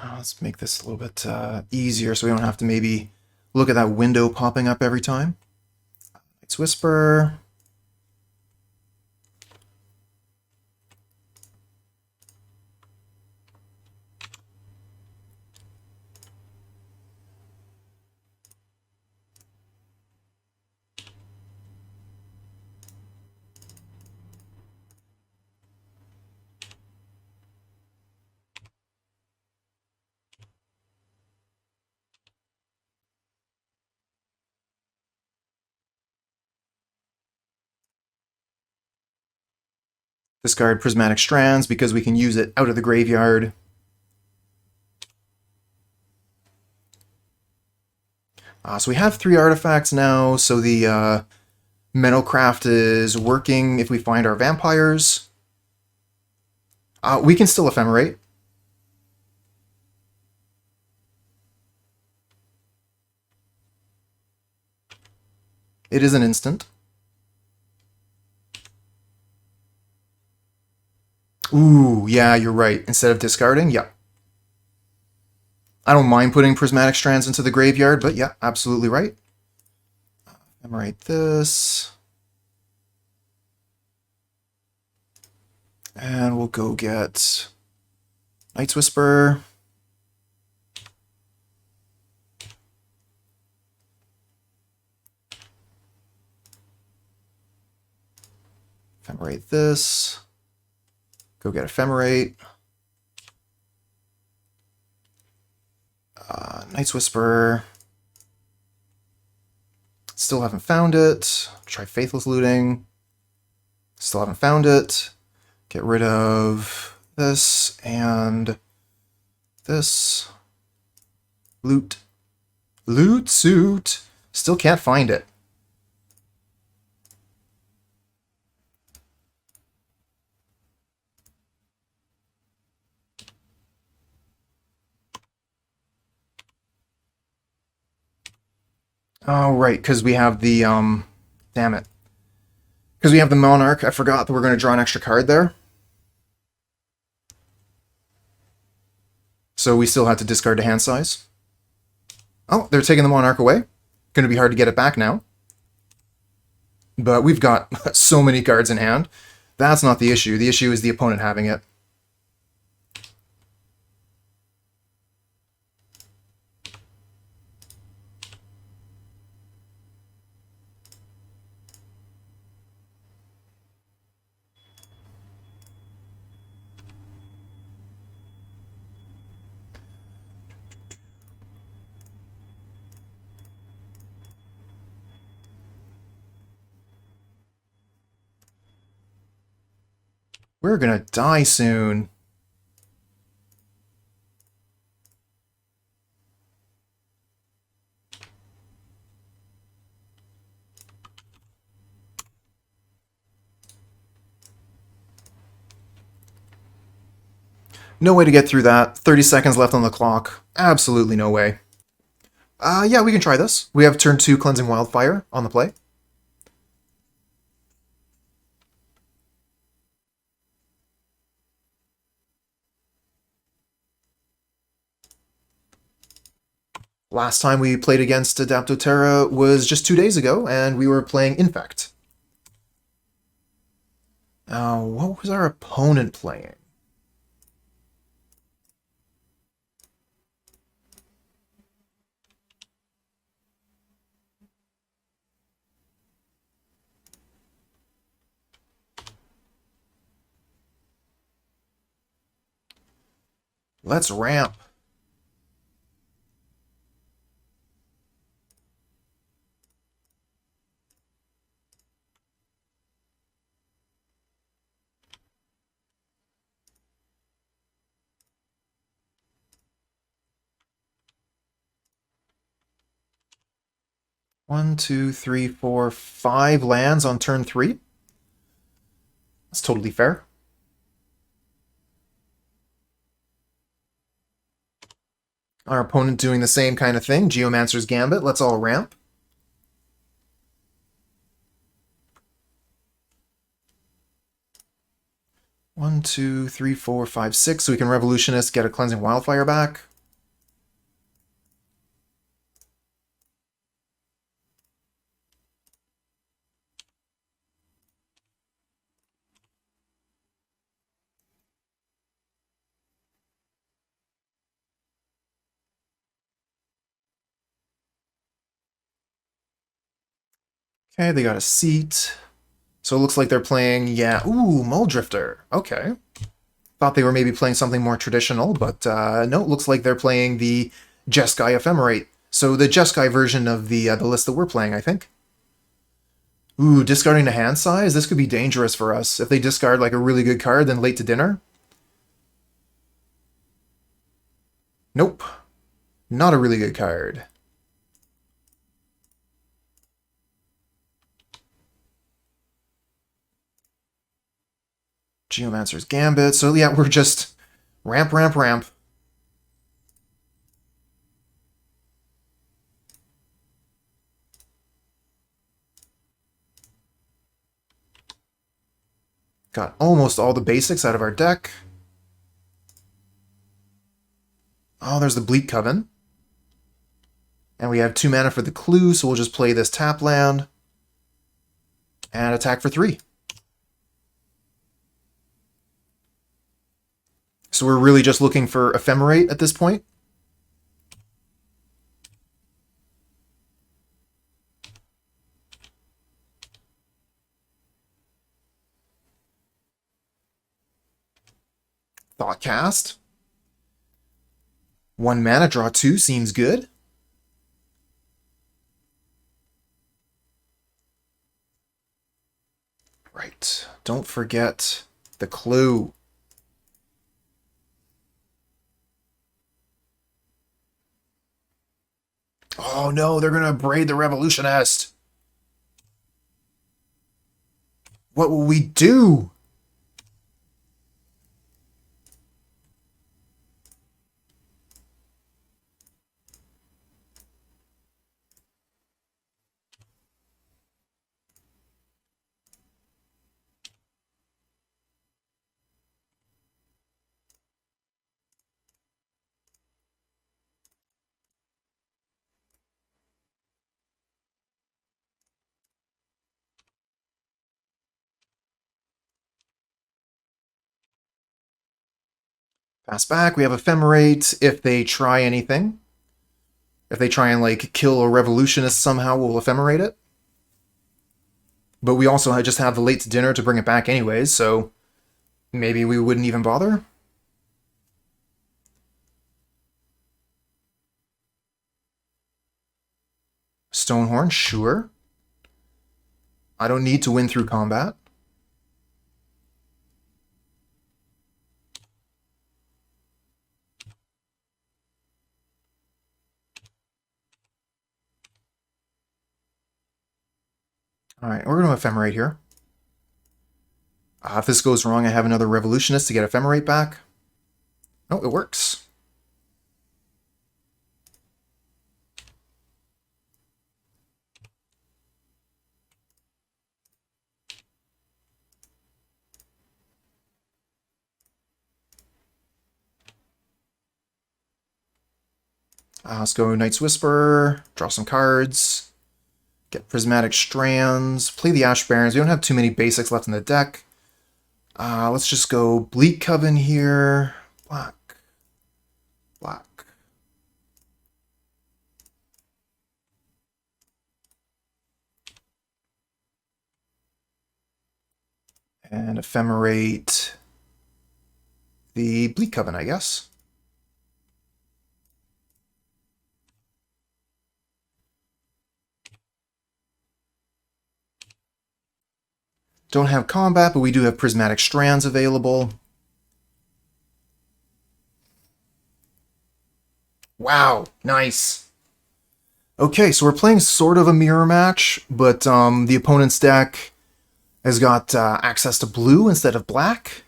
Let's make this a little bit easier so we don't have to maybe look at that window popping up every time. Let's Whisper. Discard Prismatic Strands because we can use it out of the graveyard. So we have 3 artifacts now, so the Metalcraft is working if we find our vampires. We can still Ephemerate. It is an instant. Ooh, yeah, you're right. Instead of discarding, yeah. I don't mind putting Prismatic Strands into the graveyard, but yeah, absolutely right. Ephemerate this. And we'll go get Night's Whisper. Ephemerate this. Go get Ephemerate. Night's Whisper. Still haven't found it. Try Faithless Looting. Still haven't found it. Get rid of this and this. Loot. Loot suit. Still can't find it. Oh, right, because we have the, damn it. Because we have the Monarch, I forgot that we're going to draw an extra card there. So we still had to discard to hand size. Oh, they're taking the Monarch away. Going to be hard to get it back now. But we've got so many cards in hand. That's not the issue. The issue is the opponent having it. We're gonna die soon. No way to get through that. 30 seconds left on the clock. Absolutely no way. Yeah, we can try this. We have turn 2 Cleansing Wildfire on the play. Last time we played against Adaptoterra was just 2 days ago, and we were playing Infect. What was our opponent playing? Let's ramp. One, two, three, four, 5 lands on turn 3. That's totally fair. Our opponent doing the same kind of thing. Geomancer's Gambit. Let's all ramp. One, two, three, four, 5, 6. So we can Revolutionist, get a Cleansing Wildfire back. Okay, they got a seat. So it looks like they're playing, yeah, ooh, Muldrifter. Okay. Thought they were maybe playing something more traditional, but no, it looks like they're playing the Jeskai Ephemerate. So the Jeskai version of the list that we're playing, I think. Ooh, discarding a hand size? This could be dangerous for us. If they discard like a really good card, then late to dinner. Nope. Not a really good card. Geomancer's Gambit. So yeah, we're just ramp, ramp, ramp. Got almost all the basics out of our deck. Oh, there's the Bleak Coven. And we have 2 mana for the clue, so we'll just play this tap land. And attack for 3. So we're really just looking for Ephemerate at this point. Thoughtcast. 1 mana, draw 2, seems good. Right. Don't forget the clue. Oh no, they're gonna braid the Revolutionist. What will we do? Pass back. We have Ephemerate if they try anything. If they try and, like, kill a Revolutionist somehow, we'll Ephemerate it. But we also just have the late to dinner to bring it back anyways, so maybe we wouldn't even bother. Stonehorn, sure. I don't need to win through combat. Alright, we're going to Ephemerate here. If this goes wrong, I have another Revolutionist to get Ephemerate back. Oh, it works. Let's go Knight's Whisper, draw some cards, get Prismatic Strands, play the Ash Barrens. We don't have too many basics left in the deck. Let's just go Bleak Coven here. Black. Black. And Ephemerate the Bleak Coven, I guess. Don't have combat, but we do have Prismatic Strands available. Wow, nice. Okay, so we're playing sort of a mirror match, but the opponent's deck has got access to blue instead of black.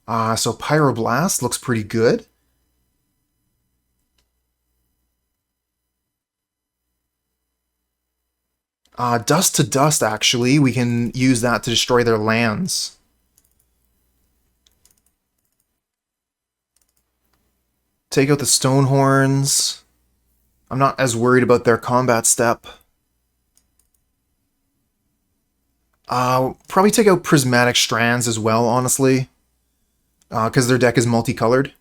So Pyroblast looks pretty good. Dust to Dust, actually. We can use that to destroy their lands. Take out the Stonehorns. I'm not as worried about their combat step. Probably take out Prismatic Strands as well, honestly. Because their deck is multicolored.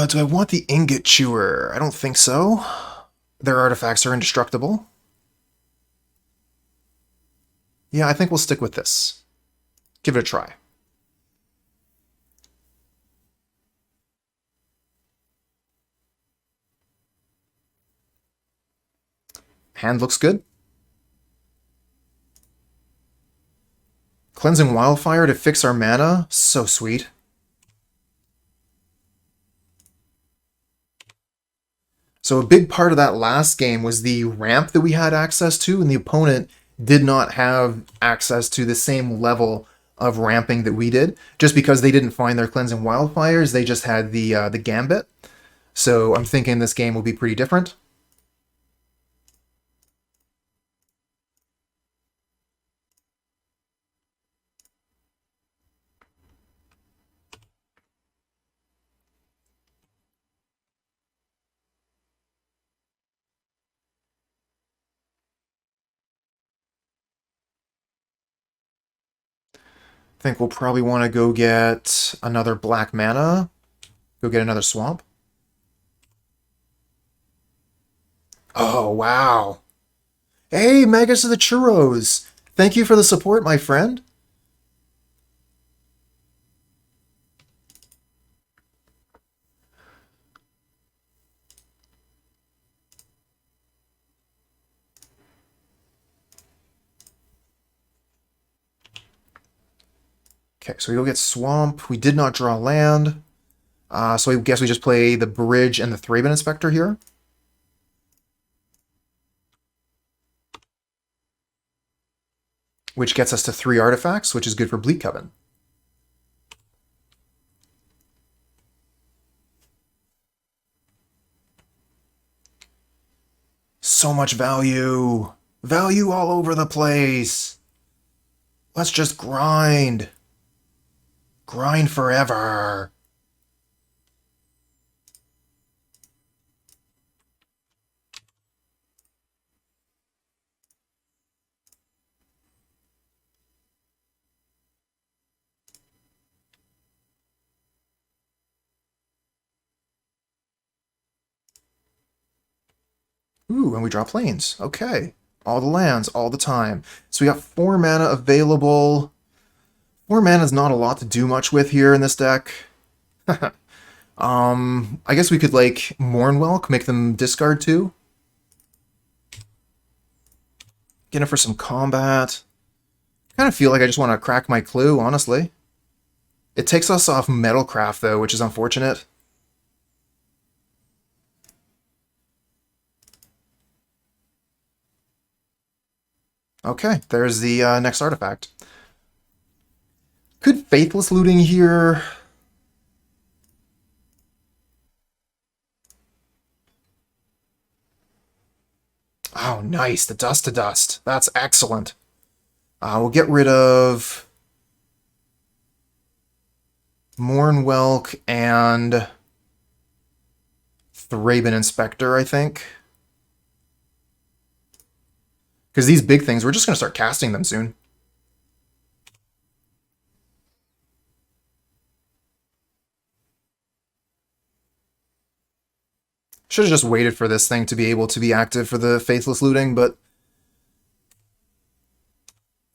Do I want the Ingot Chewer? I don't think so. Their artifacts are indestructible. Yeah, I think we'll stick with this. Give it a try. Hand looks good. Cleansing Wildfire to fix our mana. So sweet. So a big part of that last game was the ramp that we had access to, and the opponent did not have access to the same level of ramping that we did. Just because they didn't find their Cleansing Wildfires, they just had the Gambit. So I'm thinking this game will be pretty different. I think we'll probably want to go get another black mana. Go get another swamp. Oh, wow. Hey, Magus of the Churros! Thank you for the support, my friend. Okay, so we go get Swamp. We did not draw land. So I guess we just play the Bridge and the Thraben Inspector here. Which gets us to 3 artifacts, which is good for Bleak Coven. So much value! Value all over the place! Let's just grind! Grind forever! Ooh, and we draw planes. Okay. All the lands, all the time. So we got 4 mana available. 4 mana is not a lot to do much with here in this deck. I guess we could, like, Mournwhelk, make them discard 2. Get it for some combat. I kind of feel like I just want to crack my clue, honestly. It takes us off Metalcraft, though, which is unfortunate. Okay, there's the next artifact. Could Faithless Looting here... Oh, nice. The Dust to Dust. That's excellent. We'll get rid of Mournwhelk and Thraben Inspector, I think. Because these big things, we're just going to start casting them soon. Should have just waited for this thing to be able to be active for the Faithless Looting, but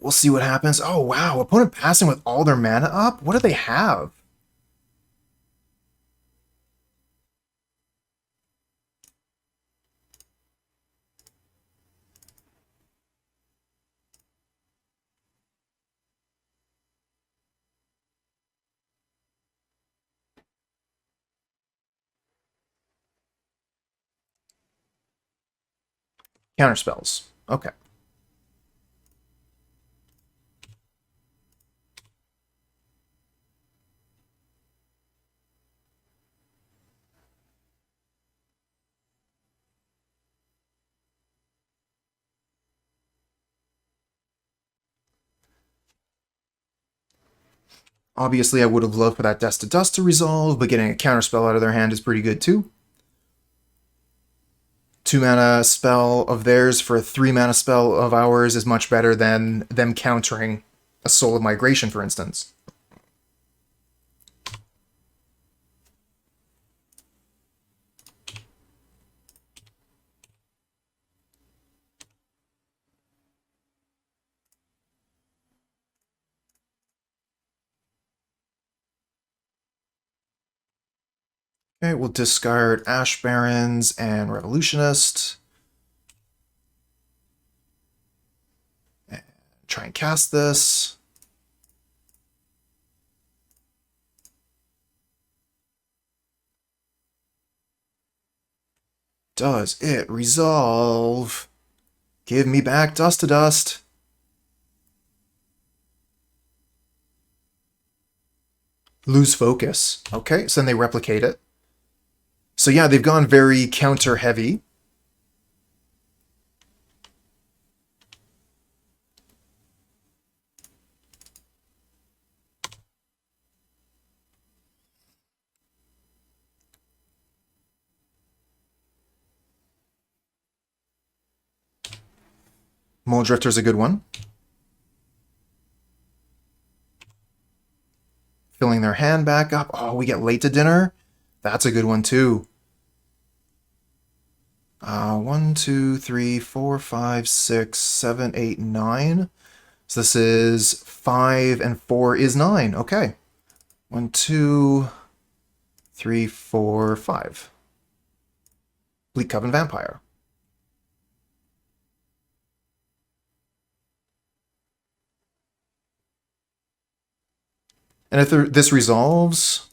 we'll see what happens. Oh, wow. Opponent passing with all their mana up? What do they have? Counterspells. Okay. Obviously, I would have loved for that Dust to Dust to resolve, but getting a counterspell out of their hand is pretty good too. 2-mana spell of theirs for a 3-mana spell of ours is much better than them countering a Soul of Migration, for instance. Okay, we'll discard Ash Barrens and Revolutionist. And try and cast this. Does it resolve? Give me back Dust to Dust. Lose focus. Okay, so then they replicate it. So yeah, they've gone very counter-heavy. Muldrifter's a good one. Filling their hand back up. Oh, we get late to dinner? That's a good one too. 1, 2, 3, 4, 5, 6, 7, 8, 9. So this is 5 and 4 is 9. Okay. 1, 2, 3, 4, 5. Bleak Coven Vampire. And if this resolves,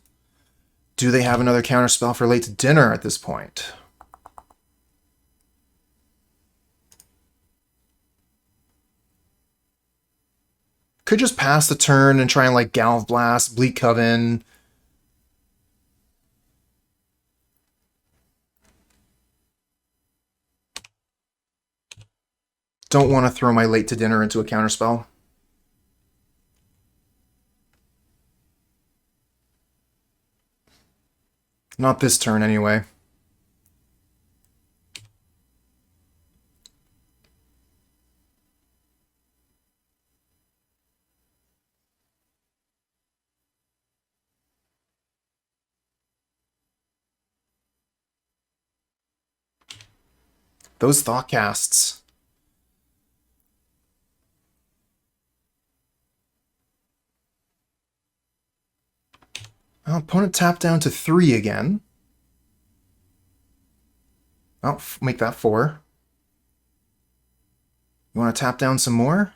do they have another counterspell for late to dinner at this point? Could just pass the turn and try and like Galv Blast, Bleak Coven. Don't want to throw my late to dinner into a counterspell. Not this turn, anyway. Those Thoughtcasts. Well, opponent tapped down to 3 again. I'll make that 4. You want to tap down some more?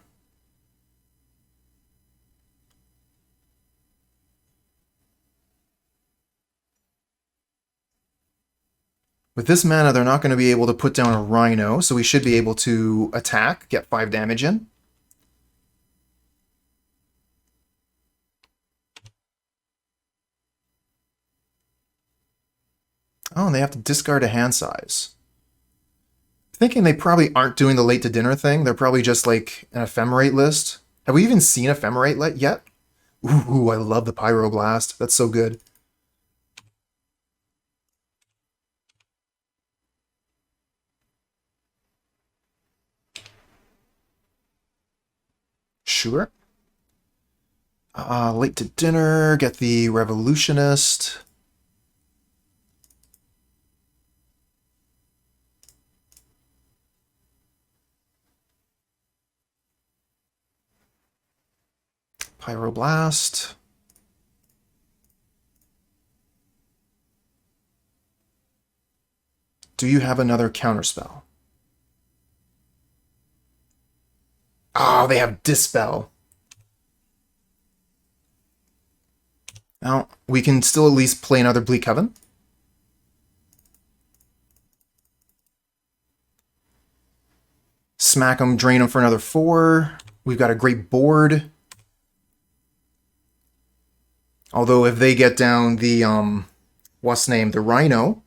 With this mana, they're not going to be able to put down a Rhino, so we should be able to attack, get 5 damage in. Oh, and they have to discard a hand size. Thinking they probably aren't doing the late to dinner thing. They're probably just like an Ephemerate list. Have we even seen Ephemerate yet? Ooh, I love the Pyroblast. That's so good. Sure. Late to dinner, get the Revolutionist. Pyroblast. Do you have another counterspell? Oh, they have Dispel. Now, we can still at least play another Bleak Coven. Smack them, drain them for another 4. We've got a great board. Although if they get down the, what's name, the Rhino,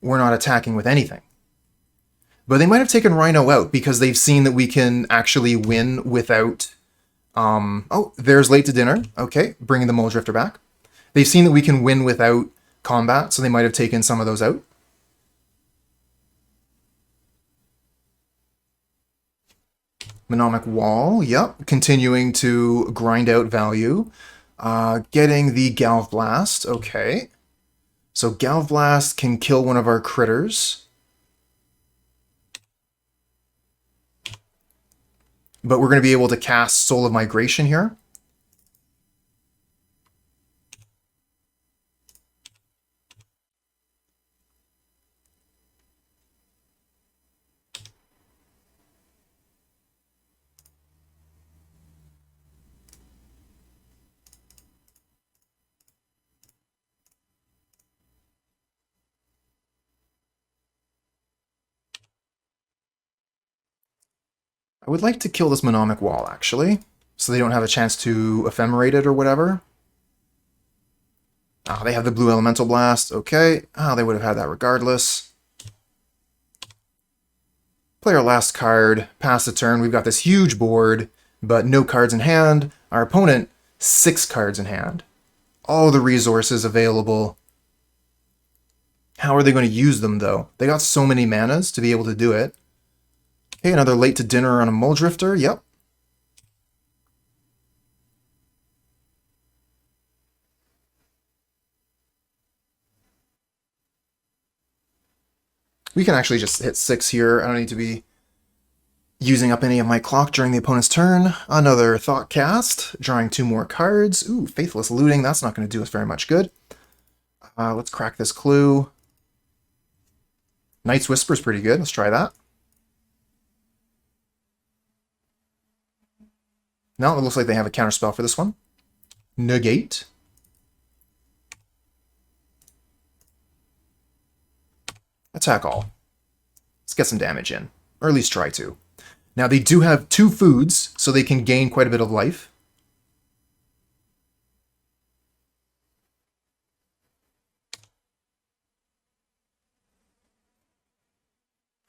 we're not attacking with anything. But they might have taken Rhino out because they've seen that we can actually win without... oh, there's late to dinner. Okay, bringing the Muldrifter back. They've seen that we can win without combat, so they might have taken some of those out. Mnemonic Wall, yep. Continuing to grind out value. Getting the Galv Blast, okay. So Galv Blast can kill one of our critters. But we're going to be able to cast Soul of Migration here. I would like to kill this Mnemonic Wall, actually, so they don't have a chance to Ephemerate it or whatever. Ah, they have the Blue Elemental Blast. Okay. Ah, they would have had that regardless. Play our last card, pass the turn. We've got this huge board, but no cards in hand. Our opponent, 6 cards in hand. All the resources available. How are they going to use them, though? They got so many manas to be able to do it. Okay, another late to dinner on a Muldrifter. Yep. We can actually just hit 6 here. I don't need to be using up any of my clock during the opponent's turn. Another Thought Cast, drawing 2 more cards. Ooh, Faithless Looting. That's not going to do us very much good. Let's crack this clue. Night's Whisper's pretty good. Let's try that. No, it looks like they have a counterspell for this one. Negate. Attack all. Let's get some damage in. Or at least try to. Now, they do have 2 foods, so they can gain quite a bit of life.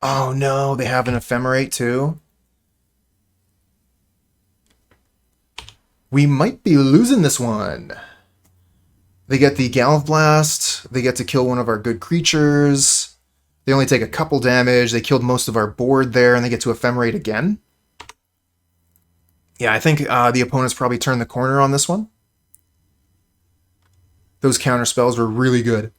Oh no, they have an Ephemerate too. We might be losing this one. They get the Galv Blast. They get to kill one of our good creatures. They only take a couple damage. They killed most of our board there, and they get to Ephemerate again. Yeah, I think the opponents probably turned the corner on this one. Those counter spells were really good.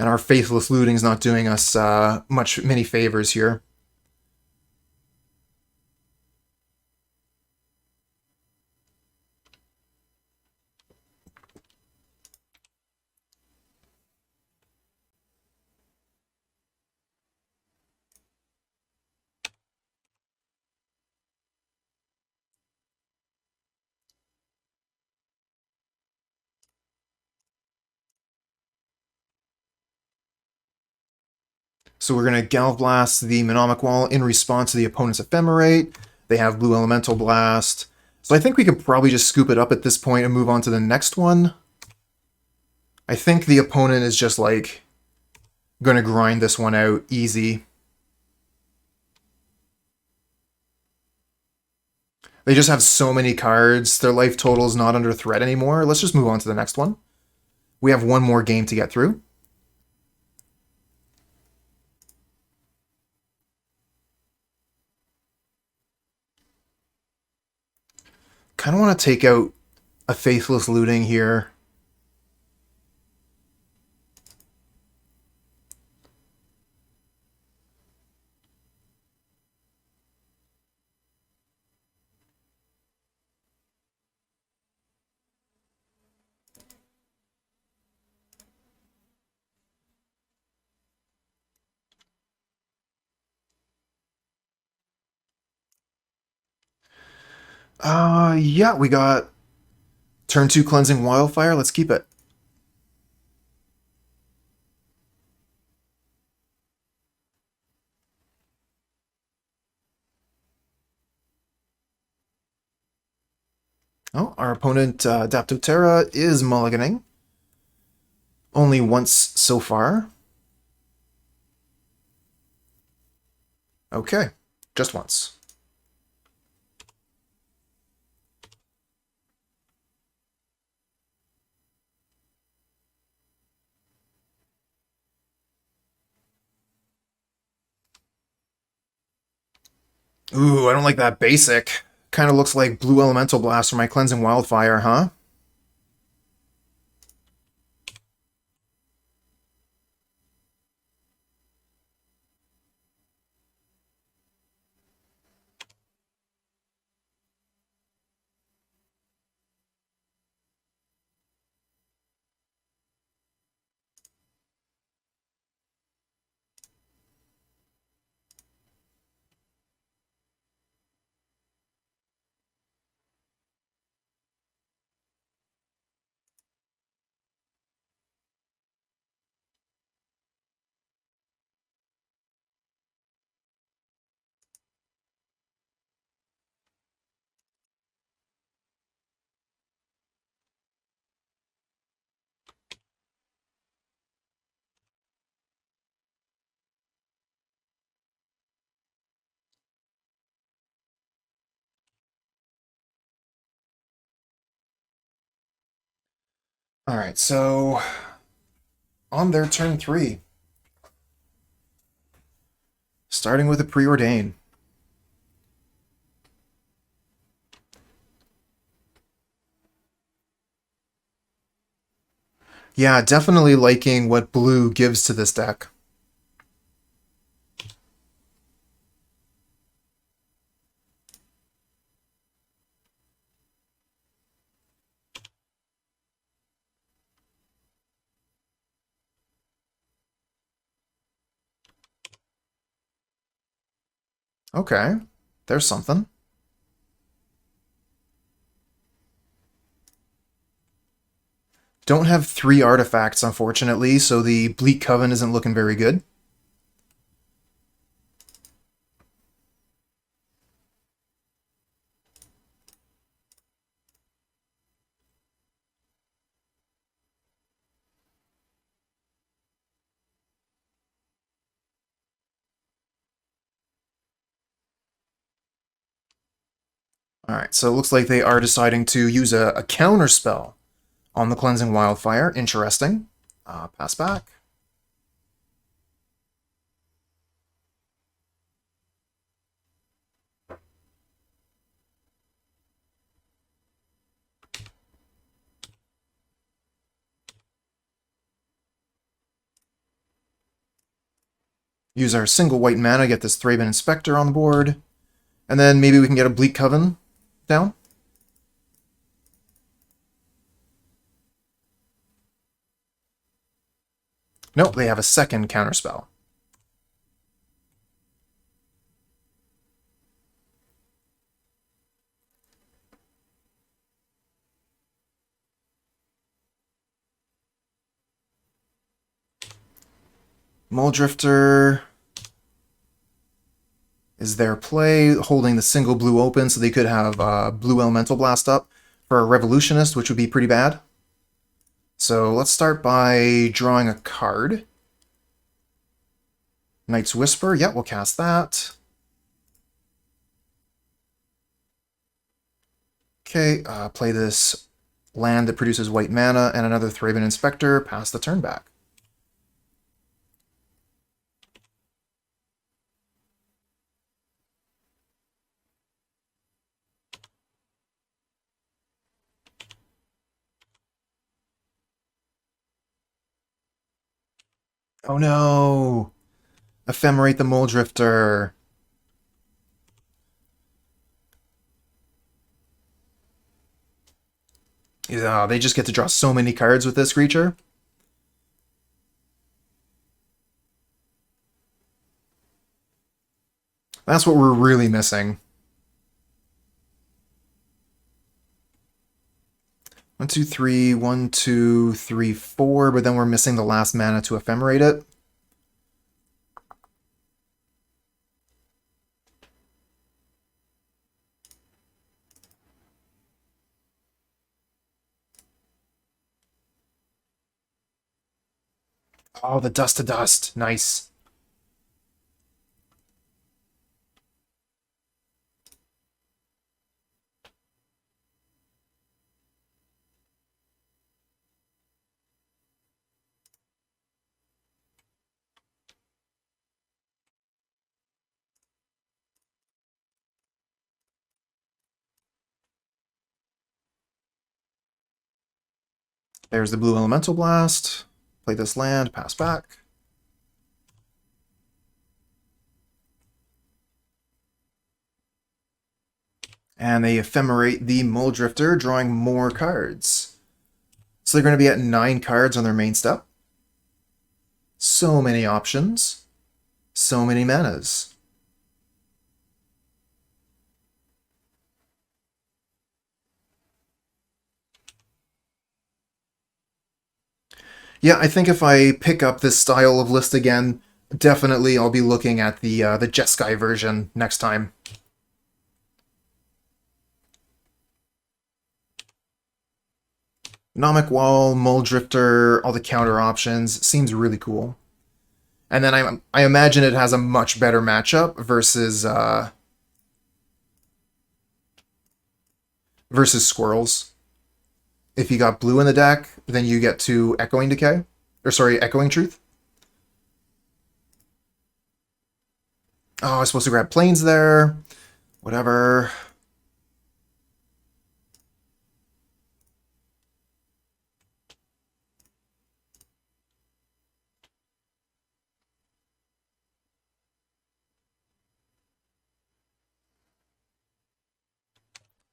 And our Faithless Looting's not doing us many favors here. So we're going to Galvblast the Mnemonic Wall in response to the opponent's Ephemerate. They have Blue Elemental Blast. So I think we could probably just scoop it up at this point and move on to the next one. I think the opponent is just like going to grind this one out easy. They just have so many cards. Their life total is not under threat anymore. Let's just move on to the next one. We have one more game to get through. Kind of want to take out a Faithless Looting here. Yeah, we got turn 2 Cleansing Wildfire. Let's keep it. Oh, our opponent, Daptotera, is mulliganing. Only once so far. Okay, just once. Ooh, I don't like that basic. Kind of looks like Blue Elemental Blast for my Cleansing Wildfire, huh? Alright, so on their turn 3. Starting with a Preordain. Yeah, definitely liking what blue gives to this deck. Okay, there's something. Don't have 3 artifacts, unfortunately, so the Bleak Coven isn't looking very good. Alright, so it looks like they are deciding to use a counter spell on the Cleansing Wildfire. Interesting. Pass back. Use our single white mana, get this Thraben Inspector on the board. And then maybe we can get a Bleak Coven down. Nope, they have a second counterspell. Muldrifter. is their play, holding the single blue open so they could have blue Elemental Blast up for a Revolutionist, which would be pretty bad. So let's start by drawing a card. Night's Whisper, yeah, we'll cast that. Okay, play this land that produces white mana and another Thraben Inspector, pass the turn back. Oh no! Ephemerate the Mole Drifter. Yeah, they just get to draw so many cards with this creature. That's what we're really missing. 1, 2, 3, 1, 2, 3, 4, but then we're missing the last mana to Ephemerate it. Oh, the Dust to Dust. Nice. There's the blue Elemental Blast. Play this land, pass back. And they Ephemerate the Mole Drifter, drawing more cards. So they're going to be at 9 cards on their main step. So many options. So many manas. Yeah, I think if I pick up this style of list again, definitely I'll be looking at the Jeskai version next time. Nomic Wall, Mole Drifter, all the counter options, seems really cool. And then I imagine it has a much better matchup versus Squirrels. If you got blue in the deck, then you get to Echoing Decay. Or sorry, Echoing Truth. Oh, I was supposed to grab Plains there. Whatever.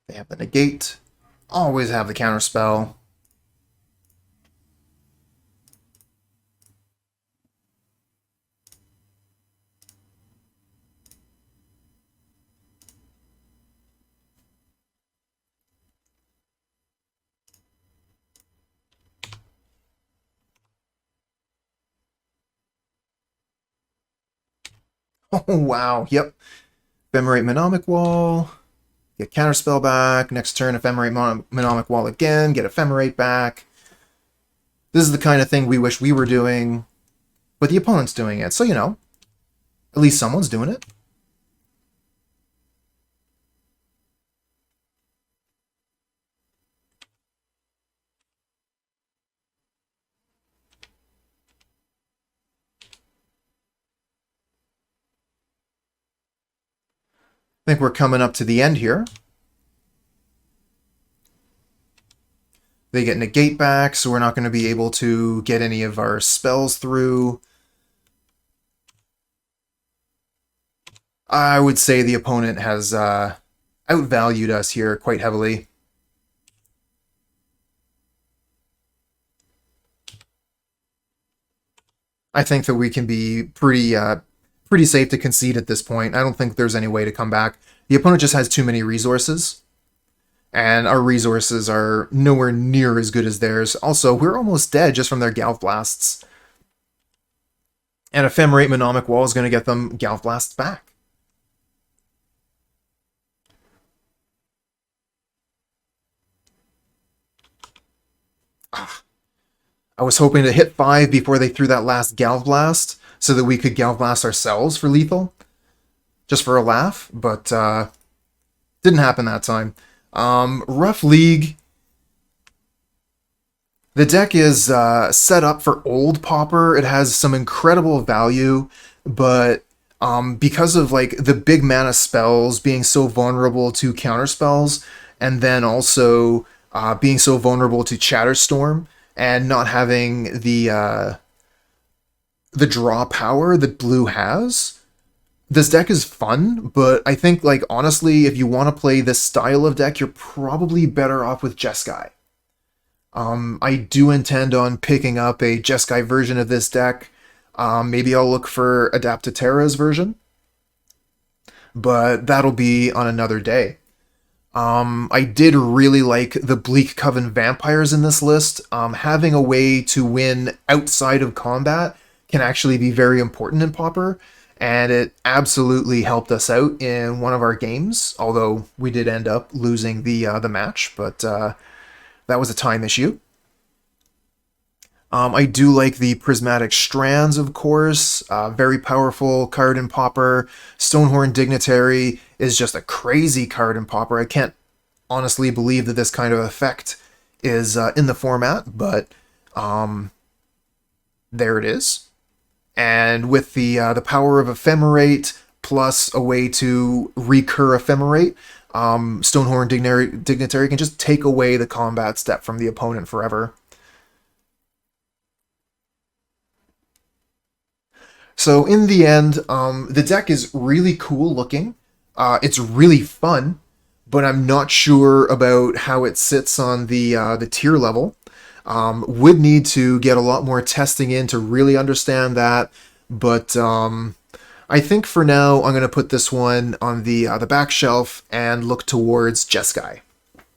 They have the Negate. Always have the Counterspell. Oh, wow. Yep. Ephemerate Mnemonic Wall. Get Counterspell back. Next turn, Ephemerate Mnemonic Wall again. Get Ephemerate back. This is the kind of thing we wish we were doing, but the opponent's doing it. So, you know, at least someone's doing it. I think we're coming up to the end here. They get Negate back, so we're not going to be able to get any of our spells through. I would say the opponent has outvalued us here quite heavily. I think that we can be pretty safe to concede at this point. I don't think there's any way to come back. The opponent just has too many resources, and our resources are nowhere near as good as theirs. Also, we're almost dead just from their Galv Blasts. And Ephemerate Mnemonic Wall is going to get them Galv Blasts back. I was hoping to hit 5 before they threw that last Galvblast so that we could Galvblast ourselves for lethal, just for a laugh, but didn't happen that time. Rough League. The deck is set up for old Pauper. It has some incredible value, but because of like the big mana spells being so vulnerable to counter spells, and then also being so vulnerable to Chatterstorm, and not having the draw power that blue has, this deck is fun, but I think, like, honestly, if you want to play this style of deck, you're probably better off with Jeskai. I do intend on picking up a Jeskai version of this deck. Maybe I'll look for Adaptotera's version, but that'll be on another day. I did really like the Bleak Coven vampires in this list. Having a way to win outside of combat can actually be very important in Pauper, and it absolutely helped us out in one of our games, although we did end up losing the match, but that was a time issue. I do like the Prismatic Strands, of course. Very powerful card in Pauper. Stonehorn Dignitary is just a crazy card in Pauper. I can't honestly believe that this kind of effect is in the format, but there it is. And with the power of Ephemerate plus a way to recur Ephemerate, Stonehorn Dignitary can just take away the combat step from the opponent forever. So in the end, the deck is really cool looking. It's really fun, but I'm not sure about how it sits on the tier level. Would need to get a lot more testing in to really understand that, but I think for now I'm going to put this one on the back shelf and look towards Jeskai.